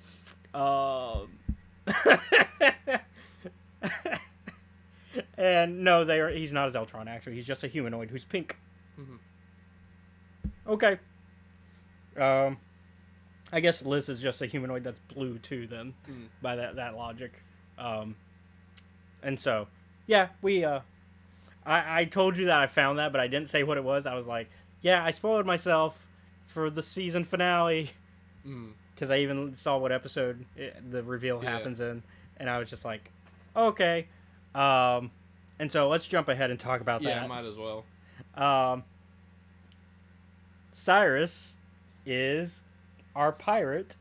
And no, he's not a Zeltron, actually. He's just a humanoid who's pink. Mm-hmm. Okay. I guess Liz is just a humanoid that's blue too, then, by that logic. And so, yeah, I told you that I found that, but I didn't say what it was. I was like, yeah, I spoiled myself for the season finale. Because I even saw what episode the reveal happens in, and I was just like, okay. And so let's jump ahead and talk about that. Yeah, might as well. Cyrus is our pirate.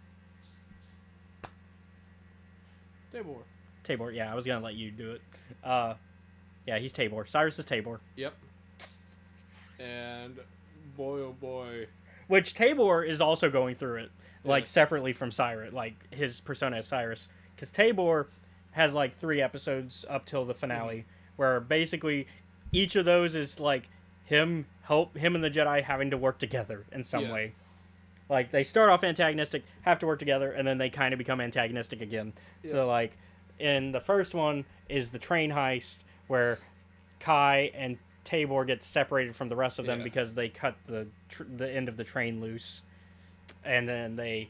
Tabor, yeah, I was going to let you do it. Yeah, he's Tabor. Cyrus is Tabor. Yep. And boy, oh boy. Which Tabor is also going through it, like, separately from Cyrus, like, his persona as Cyrus. Because Tabor has, like, 3 episodes up till the finale, where basically each of those is, like, him and the Jedi having to work together in some way. Like, they start off antagonistic, have to work together, and then they kind of become antagonistic again. Yeah. So, like, in the first one is the train heist, where Kai and Tabor get separated from the rest of them because they cut the end of the train loose. And then they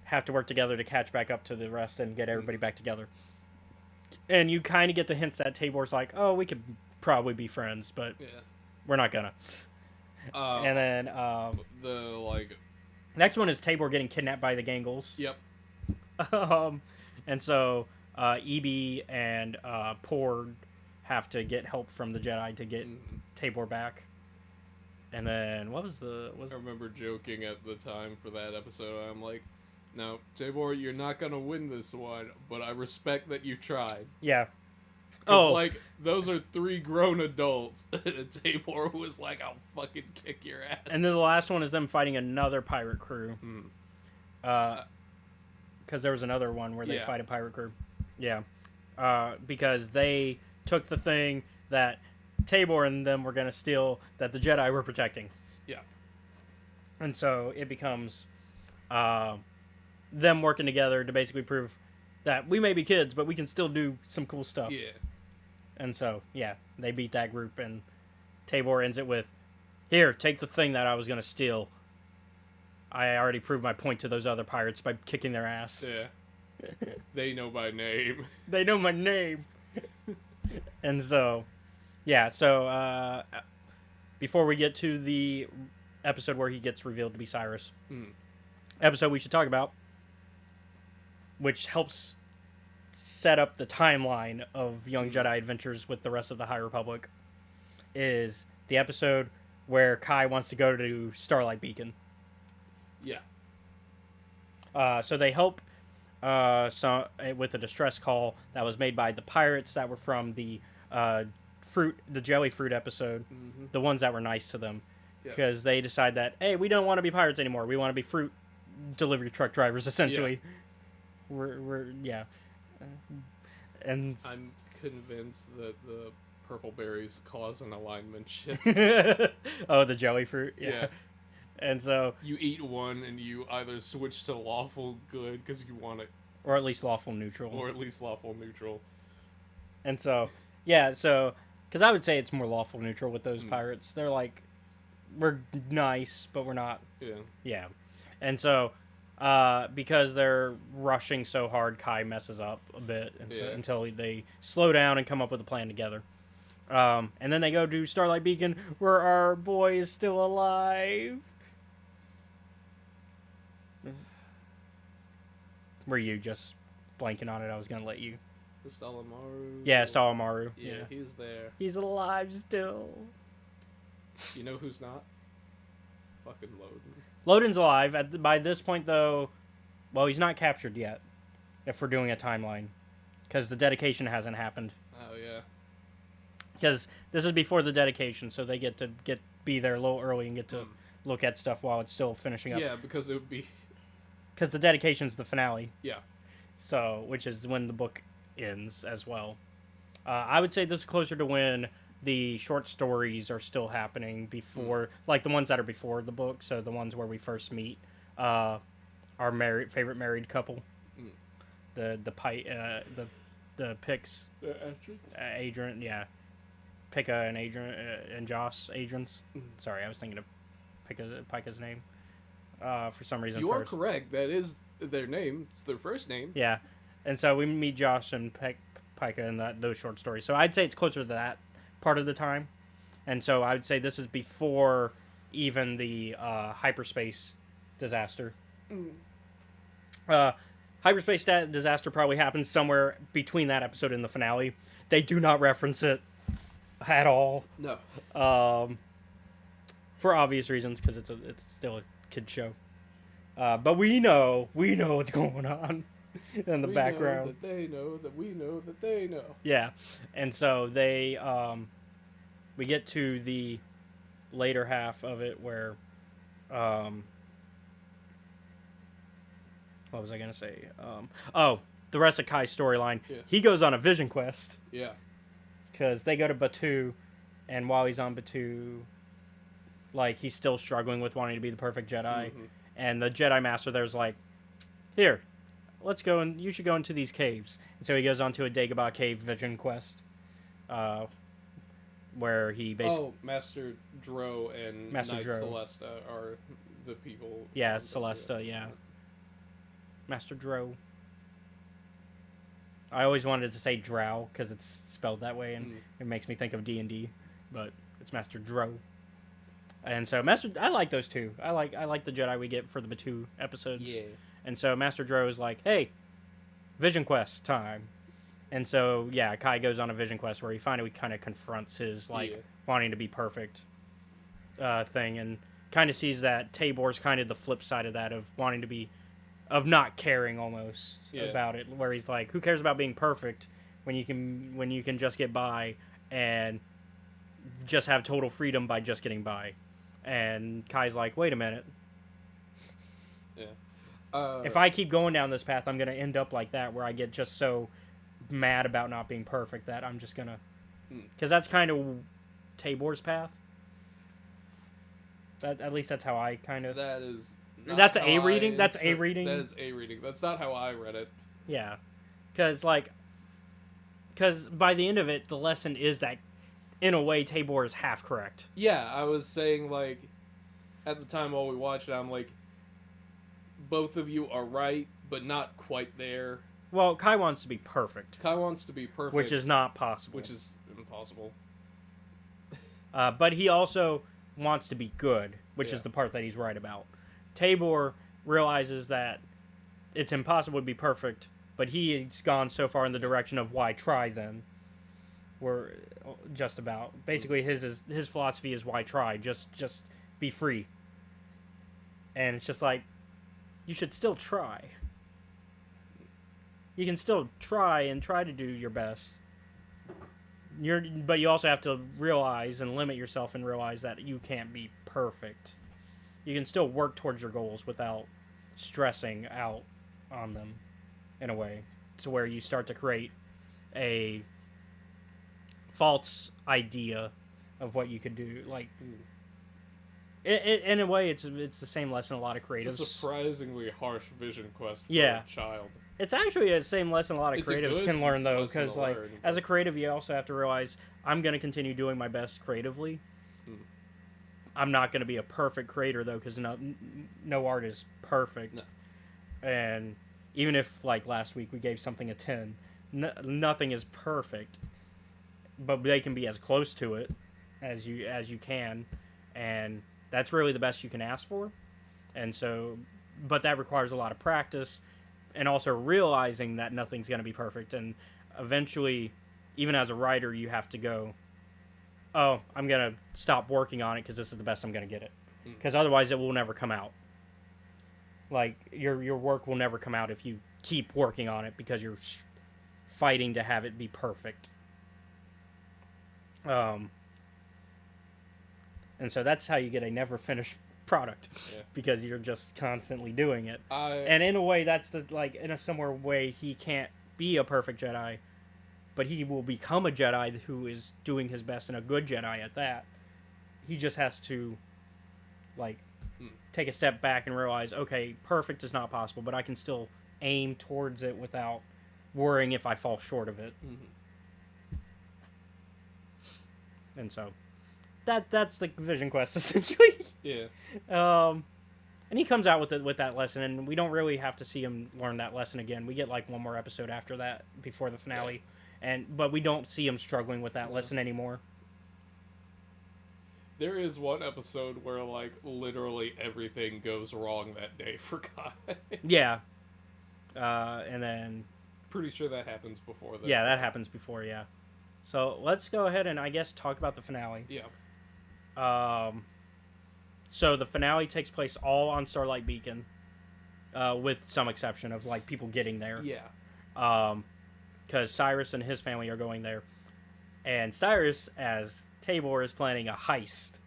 have to work together to catch back up to the rest and get everybody back together. And you kind of get the hints that Tabor's like, oh, we could probably be friends, but we're not gonna. And then the next one is Tabor getting kidnapped by the Gangles. Yep. And so EB and Pord have to get help from the Jedi to get Tabor back. And then what was I remember joking at the time for that episode. I'm like, no, Tabor, you're not gonna win this one, but I respect that you tried. Yeah. Like, those are 3 grown adults. And Tabor was like, I'll fucking kick your ass. And then the last one is them fighting another pirate crew. Because there was another one where they fight a pirate crew. Yeah. Because they took the thing that Tabor and them were going to steal that the Jedi were protecting. Yeah. And so it becomes them working together to basically prove that we may be kids, but we can still do some cool stuff. Yeah. And so, yeah, they beat that group, and Tabor ends it with, here, take the thing that I was going to steal. I already proved my point to those other pirates by kicking their ass. Yeah. They know my name. They know my name. And so, yeah, so before we get to the episode where he gets revealed to be Cyrus, episode we should talk about, which helps set up the timeline of Young Jedi Adventures with the rest of the High Republic, is the episode where Kai wants to go to Starlight Beacon. Yeah. So they help with a distress call that was made by the pirates that were from the jelly fruit episode, the ones that were nice to them, because they decide that, hey, we don't want to be pirates anymore. We want to be fruit delivery truck drivers, essentially. Yeah. And I'm convinced that the purple berries cause an alignment shift. Oh, the jelly fruit? Yeah. And so you eat one and you either switch to lawful good because you want it, or at least lawful neutral. And so, yeah, because I would say it's more lawful neutral with those pirates. They're like, we're nice, but we're not. Yeah. And so, because they're rushing so hard, Kai messes up a bit until they slow down and come up with a plan together. And then they go to Starlight Beacon, where our boy is still alive. Were you just blanking on it? I was going to let you. Stalamaru. Yeah, Stalamaru. Yeah, he's there. He's alive still. You know who's not? Fucking Loden. Loden's alive. By this point, though, well, he's not captured yet, if we're doing a timeline. Because the dedication hasn't happened. Oh, yeah. Because this is before the dedication, so they get to be there a little early and get to look at stuff while it's still finishing up. Yeah, because it would be... Because the dedication's the finale. Yeah. So, which is when the book ends as well. I would say this is closer to when the short stories are still happening before, like the ones that are before the book. So the ones where we first meet our favorite married couple, the Pix, Adrian, yeah, Pika and Adrian and Joss Adrians. Sorry, I was thinking of Pika's name for some reason. You are correct. That is their name. It's their first name. Yeah, and so we meet Josh and Pika in those short stories. So I'd say it's closer to that part of the time, and so I would say this is before even the hyperspace disaster. Hyperspace disaster probably happens somewhere between that episode and the finale. They do not reference it at all. No. For obvious reasons, because it's still a kid show. But we know what's going on in the background. Know that they know that we know that they know. Yeah, and so they we get to the later half of it where what was I gonna say? The rest of Kai's storyline. Yeah. He goes on a vision quest. Yeah. Because they go to Batu, and while he's on Batu, like, he's still struggling with wanting to be the perfect Jedi. And the Jedi Master there's like, here, let's go, and you should go into these caves. And so he goes on to a Dagobah cave vision quest, where he basically... Oh, Master Dro and Master Knight Dro. Celesta are the people... Yeah, Celesta, yeah. Master Dro. I always wanted to say Drow, because it's spelled that way, and it makes me think of D&D, but it's Master Dro. And so I like those two. I like the Jedi we get for the Batu episodes. Yeah. And so Master Dro is like, hey, vision quest time. And so, yeah, Kai goes on a vision quest where he finally kind of confronts his, wanting to be perfect thing, and kind of sees that Tabor's kind of the flip side of that, of wanting to be, of not caring almost about it, where he's like, who cares about being perfect when you can just get by and just have total freedom by just getting by. And Kai's like, wait a minute. Yeah. If I keep going down this path, I'm going to end up like that, where I get just so mad about not being perfect that I'm just going to... Because that's kind of Tabor's path. At least that's how I kind of... That is... That's a reading? That's a reading? That is a reading. That's not how I read it. Yeah. Because by the end of it, the lesson is that, in a way, Tabor is half correct. Yeah, I was saying, like, at the time while we watched it, I'm like, both of you are right, but not quite there. Well, Kai wants to be perfect. Kai wants to be perfect. Which is not possible. Which is impossible. But he also wants to be good, which is the part that he's right about. Tabor realizes that it's impossible to be perfect, but he's gone so far in the direction of why try then. We're just about. Basically, his philosophy is why try, just be free. And it's just like, you should still try. You can still try to do your best. But you also have to realize and limit yourself and realize that you can't be perfect. You can still work towards your goals without stressing out on them, in a way, to where you start to create a false idea of what you could do. Like, in a way, it's the same lesson a lot of creatives. It's a surprisingly harsh vision quest for a child. It's actually the same lesson a lot of creatives can learn, though, because, like, as a creative, you also have to realize, I'm going to continue doing my best creatively. I'm not going to be a perfect creator, though, because no art is perfect. No. And even if, like, last week we gave something a 10, nothing is perfect. But they can be as close to it as you can. And that's really the best you can ask for. And so, but that requires a lot of practice. And also realizing that nothing's going to be perfect. And eventually, even as a writer, you have to go, oh, I'm going to stop working on it because this is the best I'm going to get it. Because otherwise it will never come out. Like, your work will never come out if you keep working on it because you're fighting to have it be perfect. And so that's how you get a never finished product, because you're just constantly doing it. And in a way, that's in a similar way, he can't be a perfect Jedi, but he will become a Jedi who is doing his best and a good Jedi at that. He just has to, take a step back and realize, okay, perfect is not possible, but I can still aim towards it without worrying if I fall short of it. And so that's the Vision Quest, essentially. Yeah. And he comes out with that lesson, and we don't really have to see him learn that lesson again. We get one more episode after that before the finale, but we don't see him struggling with that lesson anymore. There is one episode where literally everything goes wrong that day for Kai. Yeah. And then Pretty sure that happens before this. Yeah, that happens before, yeah. So let's go ahead and I guess talk about the finale. Yeah. So the finale takes place all on Starlight Beacon, with some exception of people getting there. Yeah. Because Cyrus and his family are going there, and Cyrus as Tabor is planning a heist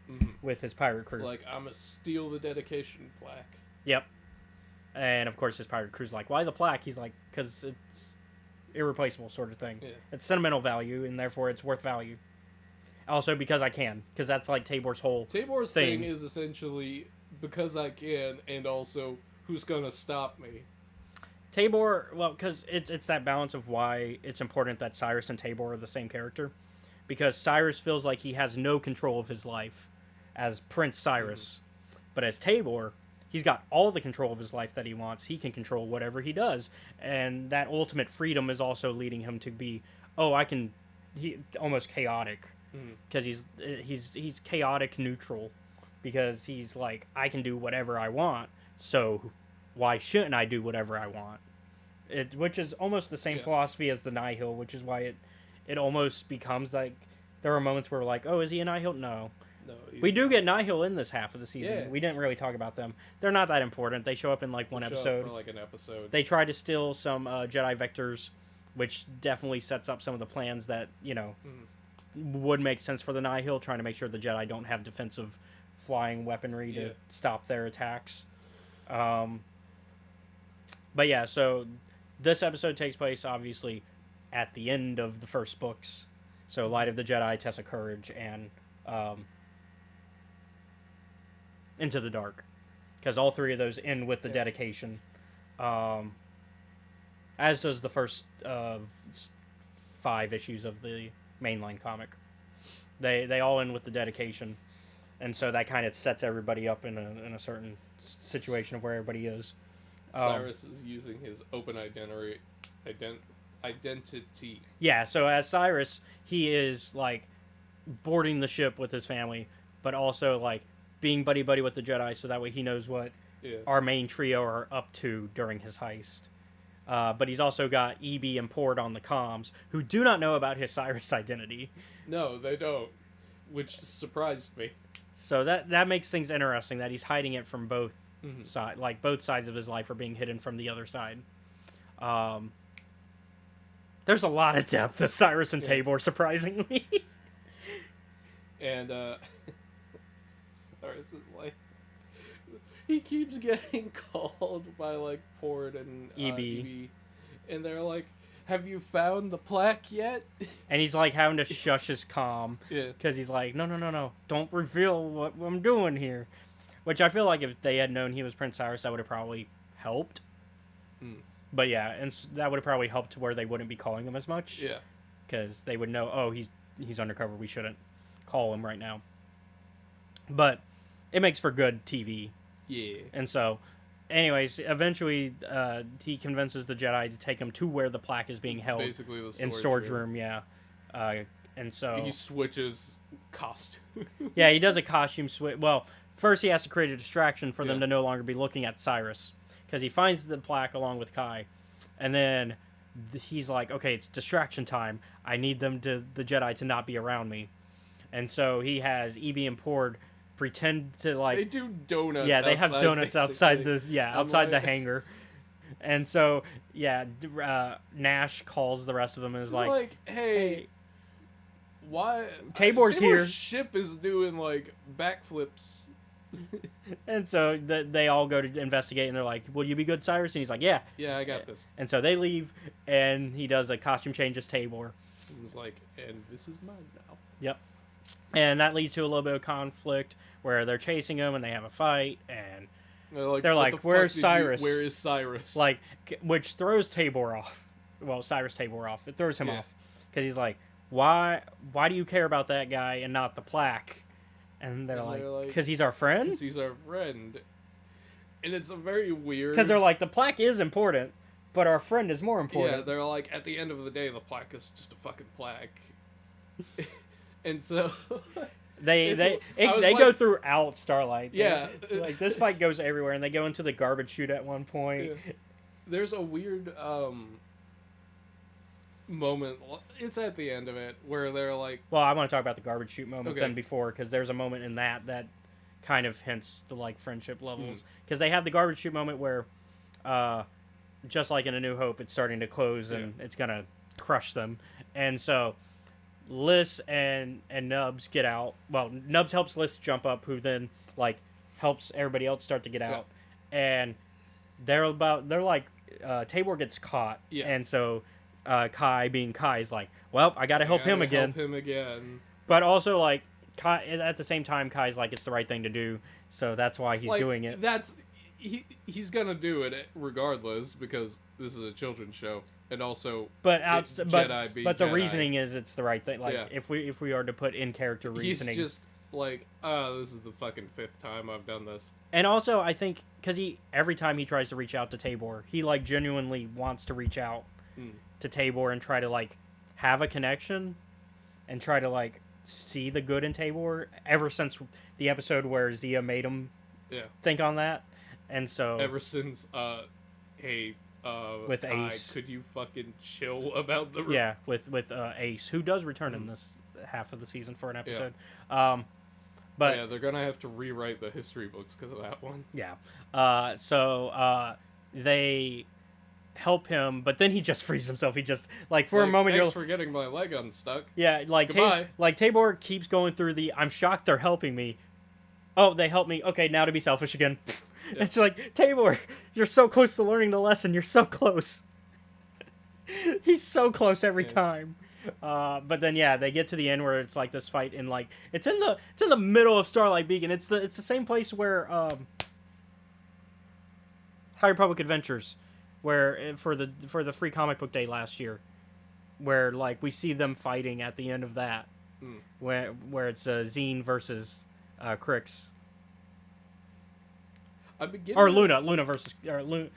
with his pirate crew. It's I'm gonna steal the dedication plaque. Yep. And of course his pirate crew's like, why the plaque? He's like, because it's irreplaceable sort of thing. Yeah. It's sentimental value, and therefore it's worth value. Also because I can, because that's Tabor's whole Tabor's thing is essentially because I can, and also who's gonna stop me. Tabor, well, because it's that balance of why it's important that Cyrus and Tabor are the same character, because Cyrus feels like he has no control of his life as Prince Cyrus, but as Tabor, he's got all the control of his life that he wants. He can control whatever he does, and that ultimate freedom is also leading him to be, almost chaotic, because he's chaotic neutral, because he's like, I can do whatever I want, so why shouldn't I do whatever I want? Which is almost the same philosophy as the Nihil, which is why it almost becomes there are moments where oh, is he a Nihil? No. We do get Nihil in this half of the season. Yeah. We didn't really talk about them. They're not that important. They show up in one episode. For an episode. They try to steal some Jedi vectors, which definitely sets up some of the plans that, would make sense for the Nihil, trying to make sure the Jedi don't have defensive flying weaponry to stop their attacks. But yeah, so this episode takes place, obviously, at the end of the first books. So Light of the Jedi, Test of Courage, and Into the Dark. Because all three of those end with the dedication. As does the first 5 issues of the mainline comic. They all end with the dedication. And so that kind of sets everybody up in a certain situation of where everybody is. Cyrus is using his open identity. Yeah, so as Cyrus, he is boarding the ship with his family, but also being buddy-buddy with the Jedi, so that way he knows what our main trio are up to during his heist. But he's also got EB and Port on the comms, who do not know about his Cyrus identity. No, they don't, which surprised me. So that makes things interesting, that he's hiding it from both sides. Both sides of his life are being hidden from the other side. There's a lot of depth to Cyrus and Tabor, surprisingly. And Cyrus is he keeps getting called by Port and EB, and they're like, "Have you found the plaque yet?" And he's having to shush his calm, because he's like, "No, don't reveal what I'm doing here." Which I feel like if they had known he was Prince Cyrus, that would have probably helped. But yeah, and that would have probably helped to where they wouldn't be calling him as much. Yeah, because they would know, oh, he's undercover. We shouldn't call him right now. But it makes for good TV. Yeah. And so, anyways, eventually he convinces the Jedi to take him to where the plaque is being held. Basically the storage room, yeah. And so he switches costume. Yeah, he does a costume switch. Well, first he has to create a distraction for them to no longer be looking at Cyrus, because he finds the plaque along with Kai, and then he's like, okay, it's distraction time. I need the Jedi to not be around me, and so he has EB and Pord pretend to like They do donuts. yeah, they have outside, donuts outside the basically. outside the like- hangar, and so yeah, Nash calls the rest of them and is like, hey, why Tabor's here. Ship is doing like backflips. and so they all go to investigate, and they're like, will you be good, Cyrus? And he's like, yeah. Yeah, I got this. And so they leave, and he does a costume change as Tabor. And he's like, and this is mine now. Yep. And that leads to a little bit of conflict where they're chasing him and they have a fight, and They're like, They're "What like, the fuck "Where's did you- Cyrus?" Where is Cyrus? like, which throws Tabor off. Well, Cyrus Tabor off. It throws him Yeah. off because he's like, why do you care about that guy and not the plaque? And they're like, because he's our friend. Because he's our friend. And it's a very weird. Because they're like, the plaque is important, but our friend is more Yeah, important. they're like, at the end of the day, the plaque is just a fucking plaque. And so. They I was go like- throughout Starlight. Yeah. Like this fight goes everywhere, and they go into the garbage chute at one point. Yeah. There's a weird moment. It's at the end of it where they're like, Well, I want to talk about the garbage chute moment Okay. then before, because there's a moment in that kind of hints the like friendship Hmm. levels. Because they have the garbage chute moment where, just like in A New Hope, it's starting to close and it's gonna crush them, and so Liz and Nubs get out. Well, Nubs helps Liz jump up, who then like helps everybody else start to get out, and they're like Tabor gets caught, Yeah. and so Kai, being Kai, is like, well, I gotta help him again. Help him again. But also, like, Kai, at the same time, Kai's like, it's the right thing to do, so that's why he's Like, doing it. He's gonna do it regardless because this is a children's show, and also But Jedi being but the Jedi. reasoning is it's the right thing. Like, Yeah. if we are to put in character reasoning, he's just like, oh, this is the fucking 5th time I've done this. and also I think because every time he tries to reach out to Tabor, he like genuinely wants to reach out to Tabor and try to like have a connection, and try to like see the good in Tabor. Ever since the episode where Zia made him Yeah. think on that. And so Ever since, hey, with Kai, Ace. could you fucking chill about the? yeah, with Ace, who does return in this half of the season for an episode. But yeah, they're gonna have to rewrite the history books because of that one. yeah, so they help him, but then he just frees himself. He just like for a moment thanks you're for getting my leg unstuck. yeah, like Goodbye. like Tabor keeps going through the I'm shocked they're helping me. Oh, they helped me. Okay, now to be selfish again. Yeah. It's like, Tabor, you're so close to learning the lesson. You're so close. He's so close every time. But then yeah, they get to the end where it's like this fight in like it's in the middle of Starlight Beacon. It's the same place where High Republic Adventures, where for the free comic book day last year, where like we see them fighting at the end of that, where it's Zine versus Crix. Or Luna versus Luna.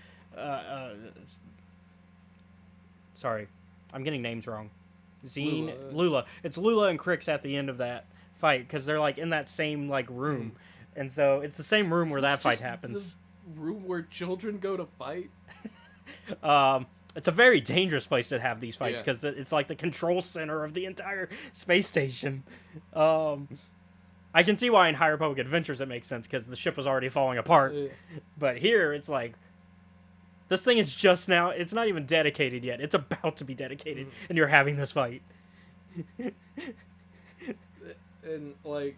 Sorry, I'm getting names wrong. Zine, Lula. It's Lula and Crix at the end of that fight because they're like in that same like room, and so it's the same room where that fight happens. The room where children go to fight. It's a very dangerous place to have these fights Yeah. because it's like the control center of the entire space station. I can see why in High Republic Adventures it makes sense because the ship was already falling apart. But here it's like this thing is just now. It's not even dedicated yet. It's about to be dedicated, and you're having this fight. And like,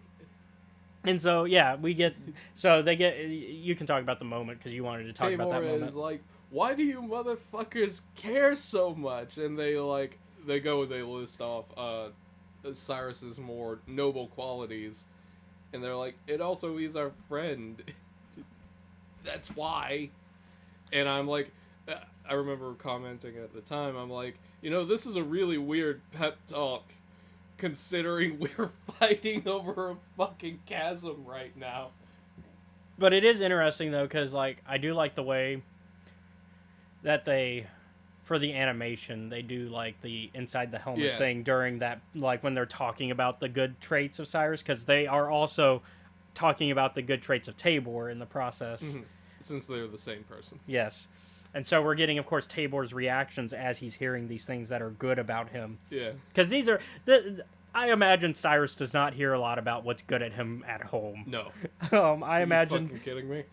And so yeah, they get. You can talk about the moment because you wanted to talk about that Tabor moment. is like, why do you motherfuckers care so much? And they list off Cyrus's more noble qualities, and they're like, it also he's our friend. That's why. And I'm like, I remember commenting at the time, I'm like, this is a really weird pep talk, considering we're fighting over a fucking chasm right now. But it is interesting though, because like I do like the way that they, for the animation, they do like the inside the helmet thing during that, like when they're talking about the good traits of Cyrus, because they are also talking about the good traits of Tabor in the process. Since they're the same person. Yes. And so we're getting, of course, Tabor's reactions as he's hearing these things that are good about him. Yeah. Because these are... I imagine Cyrus does not hear a lot about what's good at him at home. No. I imagine... You fucking kidding me?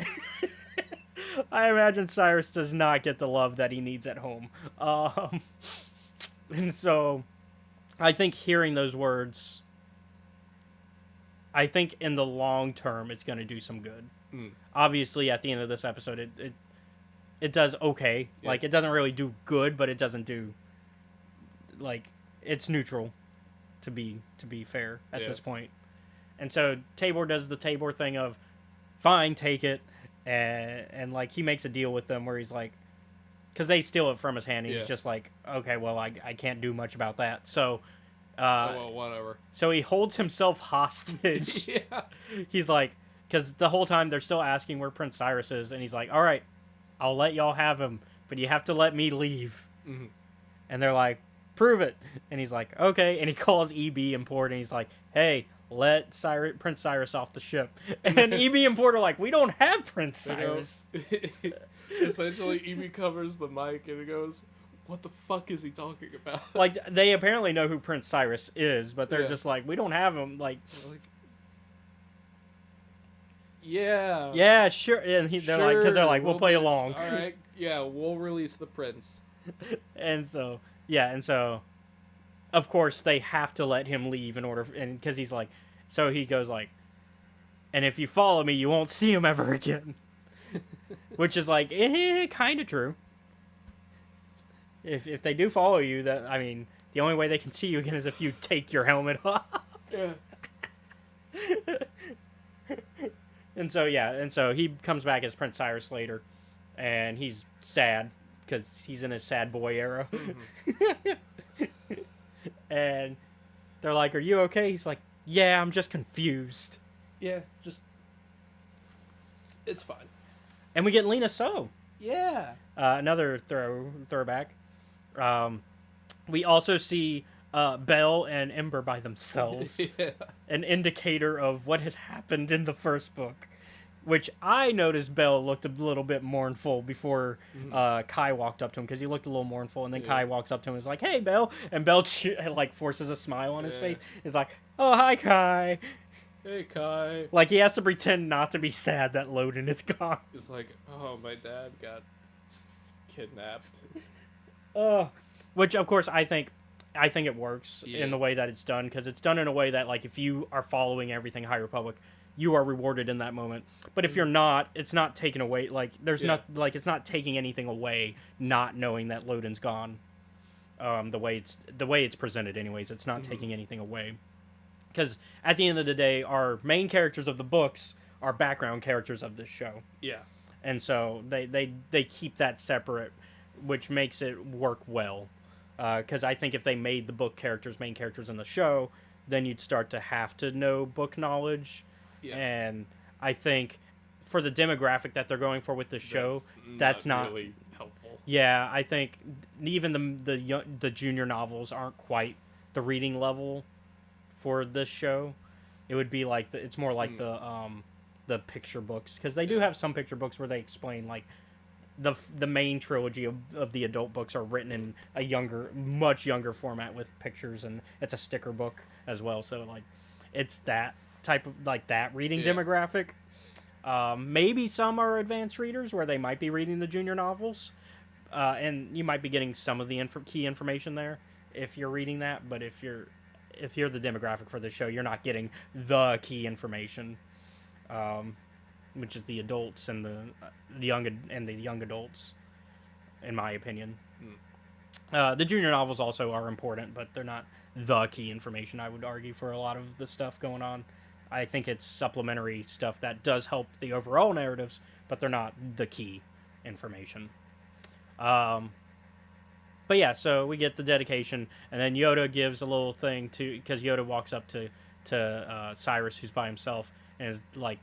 I imagine Cyrus does not get the love that he needs at home. And so I think hearing those words, I think in the long term it's going to do some good. Obviously, at the end of this episode, it does okay. Yeah. Like, it doesn't really do good, but it doesn't do... Like, it's neutral, to be fair, at this point. And so Tabor does the Tabor thing of, fine, take it. And like, he makes a deal with them where he's like... Because they steal it from his hand, and he's just like, okay, well, I can't do much about that. So... well, whatever. So he holds himself hostage. Yeah. He's like... Because the whole time they're still asking where Prince Cyrus is, and he's like, all right, I'll let y'all have him, but you have to let me leave. Mm-hmm. And they're like, prove it. And he's like, okay. And he calls EB and Port, and he's like, hey, let Prince Cyrus off the ship. And EB and Port are like, we don't have Prince Cyrus. Essentially, EB covers the mic, and he goes, what the fuck is he talking about? Like, they apparently know who Prince Cyrus is, but they're just like, we don't have him. Like, yeah, sure. And they're like, because they're like, we'll play along. All right, yeah, we'll release the prince. And so, of course, they have to let him leave in order, and because he's like, so he goes like, and if you follow me, you won't see him ever again. Which is like, kind of true. If they do follow you, that, I mean, the only way they can see you again is if you take your helmet off. Yeah. And so he comes back as Prince Cyrus later, and he's sad because he's in his sad boy era. Mm-hmm. And they're like, "Are you okay?" He's like, "Yeah, I'm just confused." Yeah, it's fine. And we get Lena So. Yeah. Another throwback. We also see Belle and Ember by themselves. Yeah. An indicator of what has happened in the first book. Which I noticed Belle looked a little bit mournful before Kai walked up to him, because he looked a little mournful, and then Kai walks up to him and is like, "Hey, Belle," and Belle like forces a smile on his face. He's like, "Oh, hi, Kai." Hey, Kai. Like, he has to pretend not to be sad that Loden is gone. It's like, oh, my dad got kidnapped. Which, of course, I think it works in the way that it's done, because it's done in a way that, like, if you are following everything High Republic, you are rewarded in that moment. But if you're not, it's not taken away. Like, there's not, like, it's not taking anything away not knowing that Loden's gone. The way it's presented, anyways, it's not taking anything away. Because at the end of the day, our main characters of the books are background characters of this show. Yeah. And so they keep that separate, which makes it work well. Because I think if they made the book characters main characters in the show, then you'd start to have to know book knowledge. Yeah. And I think for the demographic that they're going for with the show, that's not really helpful. Yeah, I think even the junior novels aren't quite the reading level for this show. It would be like it's more like the picture books, because they do have some picture books where they explain, like, the main trilogy of the adult books are written in a much younger format with pictures, and it's a sticker book as well. So, like, it's that type of, like, that reading demographic. Maybe some are advanced readers where they might be reading the junior novels, and you might be getting some of the key information there if you're reading that. But if you're the demographic for the show, you're not getting the key information, which is the adults and the young adults, in my opinion. The junior novels also are important, but they're not the key information, I would argue, for a lot of the stuff going on. I think it's supplementary stuff that does help the overall narratives, but they're not the key information. But yeah, so we get the dedication, and then Yoda gives a little thing because Yoda walks up to Cyrus, who's by himself, and is like,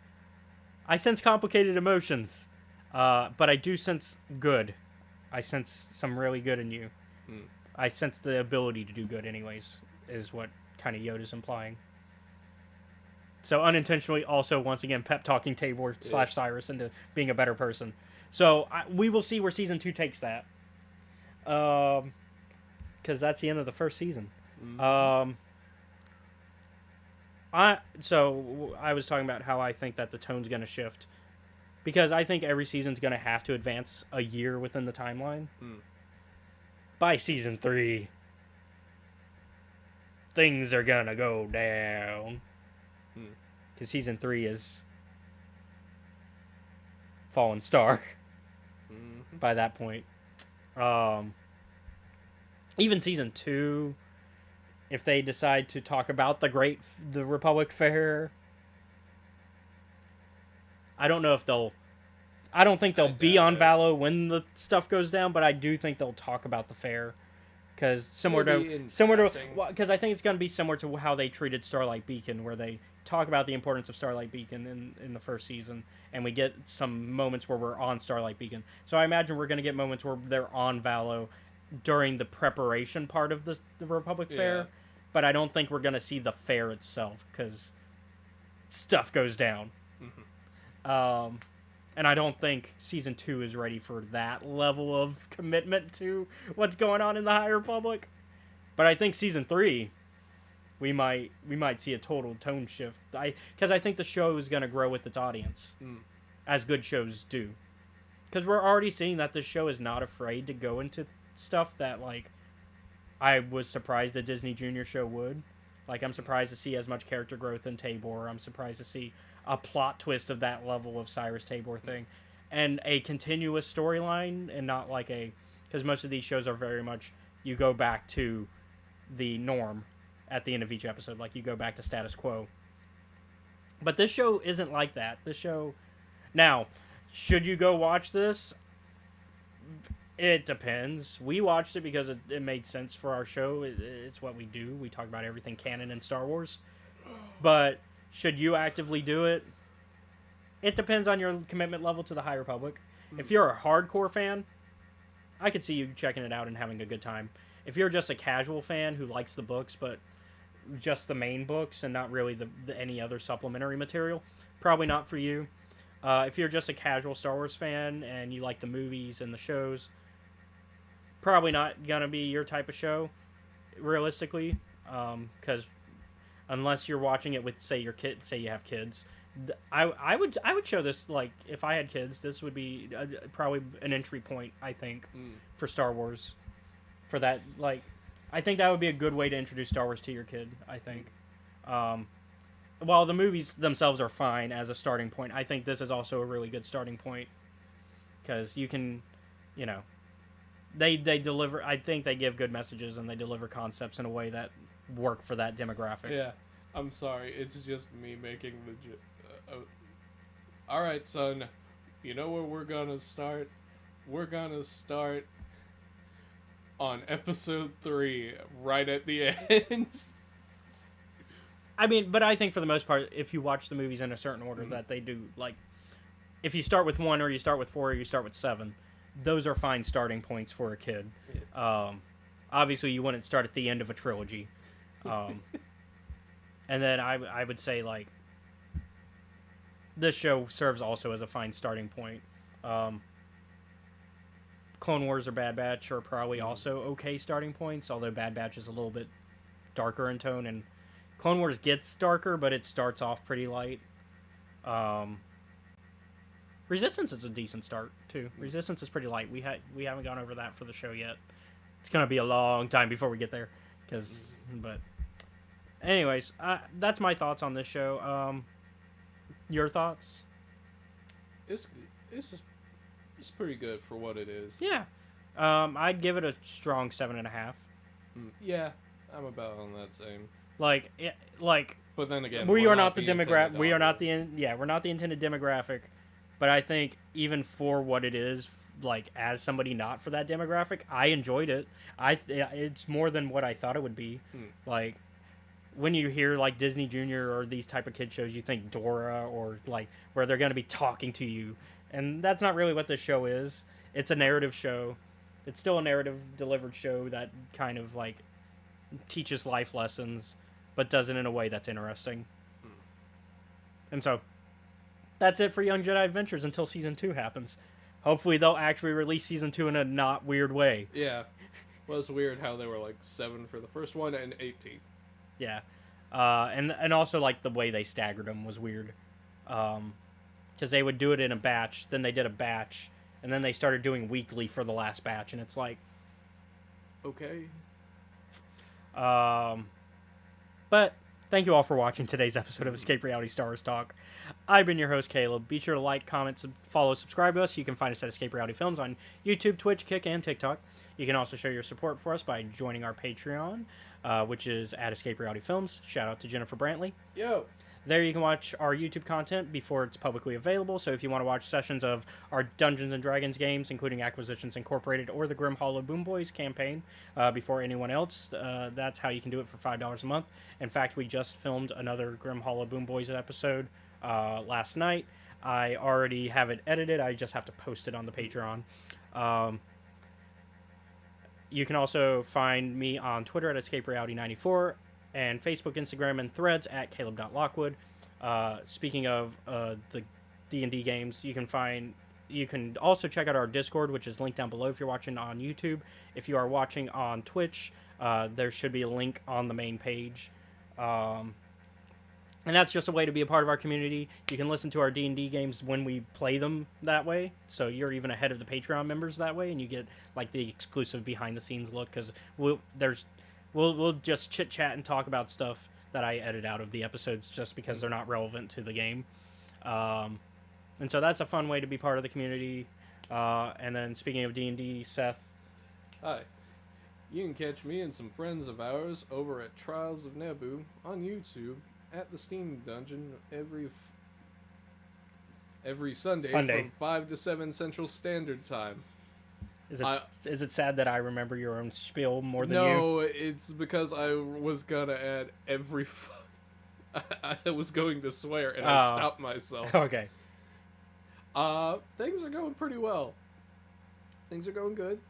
"I sense complicated emotions, but I do sense good. I sense some really good in you. I sense the ability to do good anyways," is what kind of Yoda's implying. So unintentionally, also, once again, pep talking Tabor / Cyrus into being a better person. So we will see where season 2 takes that. Because that's the end of the first season. Mhm. I was talking about how I think that the tone's going to shift. Because I think every season's going to have to advance a year within the timeline. By season 3, things are going to go down. Because season 3 is Fallen Star by that point. Even season 2, if they decide to talk about the Republic Fair, I don't know if they'll. I don't think they'll be on Valo when the stuff goes down, but I do think they'll talk about the fair, because because I think it's going to be similar to how they treated Starlight Beacon, where they talk about the importance of Starlight Beacon in the first season, and we get some moments where we're on Starlight Beacon. So I imagine we're going to get moments where they're on Valo during the preparation part of the Republic Fair, but I don't think we're going to see the fair itself, because stuff goes down. And I don't think season 2 is ready for that level of commitment to what's going on in the High Republic. But I think season 3, we might see a total tone shift. Because I think the show is going to grow with its audience, as good shows do. Because we're already seeing that this show is not afraid to go into stuff that, like, I was surprised a Disney Junior show would. Like, I'm surprised to see as much character growth in Tabor. I'm surprised to see a plot twist of that level of Cyrus Tabor thing. And a continuous storyline, and not like because most of these shows are very much, you go back to the norm at the end of each episode. Like, you go back to status quo. But this show isn't like that. This show... Now, should you go watch this? It depends. We watched it because it made sense for our show. It's what we do. We talk about everything canon in Star Wars. But should you actively do it? It depends on your commitment level to the High Republic. If you're a hardcore fan, I could see you checking it out and having a good time. If you're just a casual fan who likes the books, but just the main books and not really any other supplementary material, probably not for you. If you're just a casual Star Wars fan and you like the movies and the shows, probably not gonna be your type of show, realistically, because unless you're watching it with, say, your kid, say you have kids, I would show this, like, if I had kids, this would be probably an entry point, I think, for Star Wars. For that, like, I think that would be a good way to introduce Star Wars to your kid, I think. While the movies themselves are fine as a starting point, I think this is also a really good starting point, because you can, they deliver. I think they give good messages and they deliver concepts in a way that work for that demographic. Yeah, I'm sorry. It's just me making the. All right, son. You know where we're gonna start? We're gonna start on episode 3, right at the end. I mean, but I think for the most part, if you watch the movies in a certain order, that they do, like, if you start with 1 or you start with 4 or you start with 7, those are fine starting points for a kid. Yeah. Obviously, you wouldn't start at the end of a trilogy. And then I would say, like, this show serves also as a fine starting point. Clone Wars or Bad Batch are probably also okay starting points, although Bad Batch is a little bit darker in tone, and Clone Wars gets darker, but it starts off pretty light. Resistance is a decent start too. Resistance is pretty light. We haven't gone over that for the show yet. It's gonna be a long time before we get there, but anyways, that's my thoughts on this show. Your thoughts? It's pretty good for what it is. Yeah, I'd give it a strong 7.5. Yeah, I'm about on that same. Like. But then again, we are not the demographic. We're not the intended demographic. But I think even for what it is, like, as somebody not for that demographic, I enjoyed it. It's more than what I thought it would be. Like, when you hear, like, Disney Junior or these type of kid shows, you think Dora, or, like, where they're going to be talking to you. And that's not really what this show is. It's a narrative show. It's still a narrative delivered show that kind of, like, teaches life lessons, but does it in a way that's interesting. And so, that's it for Young Jedi Adventures until Season 2 happens. Hopefully they'll actually release season 2 in a not weird way. Yeah. Well, it's weird how they were like 7 for the first one and 18. Yeah. And also, like, the way they staggered them was weird. Because they would do it in a batch, then they did a batch, and then they started doing weekly for the last batch, and it's like... Okay. But thank you all for watching today's episode of Escape Reality Star Wars Talk. I've been your host, Caleb. Be sure to like, comment, follow, subscribe to us. You can find us at Escape Reality Films on YouTube, Twitch, Kick, and TikTok. You can also show your support for us by joining our Patreon, which is at Escape Reality Films. Shout out to Jennifer Brantley. Yo. There you can watch our YouTube content before it's publicly available. So if you want to watch sessions of our Dungeons & Dragons games, including Acquisitions Incorporated or the Grim Hollow Boom Boys campaign, before anyone else, that's how you can do it for $5 a month. In fact, we just filmed another Grim Hollow Boom Boys episode last night. I already have it edited. I just have to post it on the Patreon. You can also find me on Twitter at EscapeReality94 and Facebook, Instagram, and Threads at Caleb.Lockwood. Speaking of the D&D games, you can also check out our Discord, which is linked down below if you're watching on YouTube. If you are watching on Twitch, there should be a link on the main page. And that's just a way to be a part of our community. You can listen to our D&D games when we play them that way, so you're even ahead of the Patreon members that way, and you get like the exclusive behind-the-scenes look, because we'll just chit-chat and talk about stuff that I edit out of the episodes just because they're not relevant to the game. And so that's a fun way to be part of the community. And then speaking of D&D, Seth. Hi. You can catch me and some friends of ours over at Trials of Naboo on YouTube at the Steam Dungeon every Sunday from 5 to 7 Central Standard Time. Is it sad that I remember your own spiel more than you? No, it's because I was gonna add I was going to swear and I stopped myself. Okay. Things are going pretty well. Things are going good.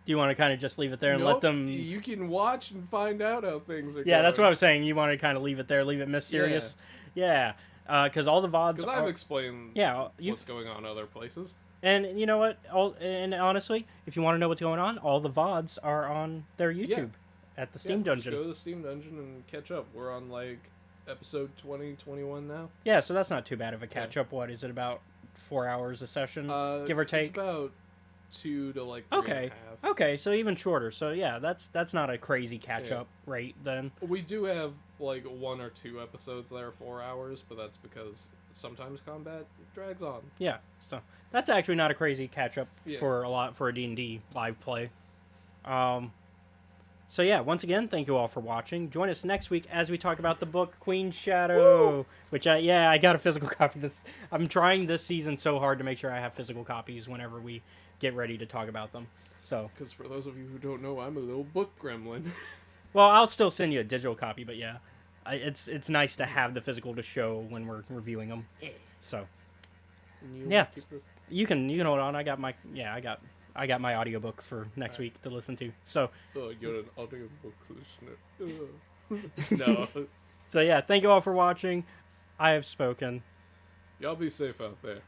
Do you want to kind of just leave it there and let them... You can watch and find out how things are going. Yeah, that's what I was saying. You want to kind of leave it there, leave it mysterious? Yeah. Because all the VODs Because I've explained what's going on other places. And you know what? And honestly, if you want to know what's going on, all the VODs are on their YouTube at the Steam Dungeon. Just go to the Steam Dungeon and catch up. We're on, like, episode 20, 21 now. Yeah, so that's not too bad of a catch-up. What, is it about 4 hours a session, give or take? It's about 2 to, like, 3.5. Okay, so even shorter. So, yeah, that's not a crazy catch-up rate, then. We do have, like, 1 or 2 episodes that are 4 hours, but that's because sometimes combat drags on. Yeah, so that's actually not a crazy catch-up for a D&D live play. So yeah, once again, thank you all for watching. Join us next week as we talk about the book Queen's Shadow. Woo! Which I got a physical copy. I'm trying this season so hard to make sure I have physical copies whenever we get ready to talk about them. So, because for those of you who don't know, I'm a little book gremlin. Well, I'll still send you a digital copy, but yeah, it's nice to have the physical to show when we're reviewing them. So, you can hold on. I got my audiobook for next week to listen to. So, you're an audiobook listener. No. So yeah, thank you all for watching. I have spoken. Y'all be safe out there.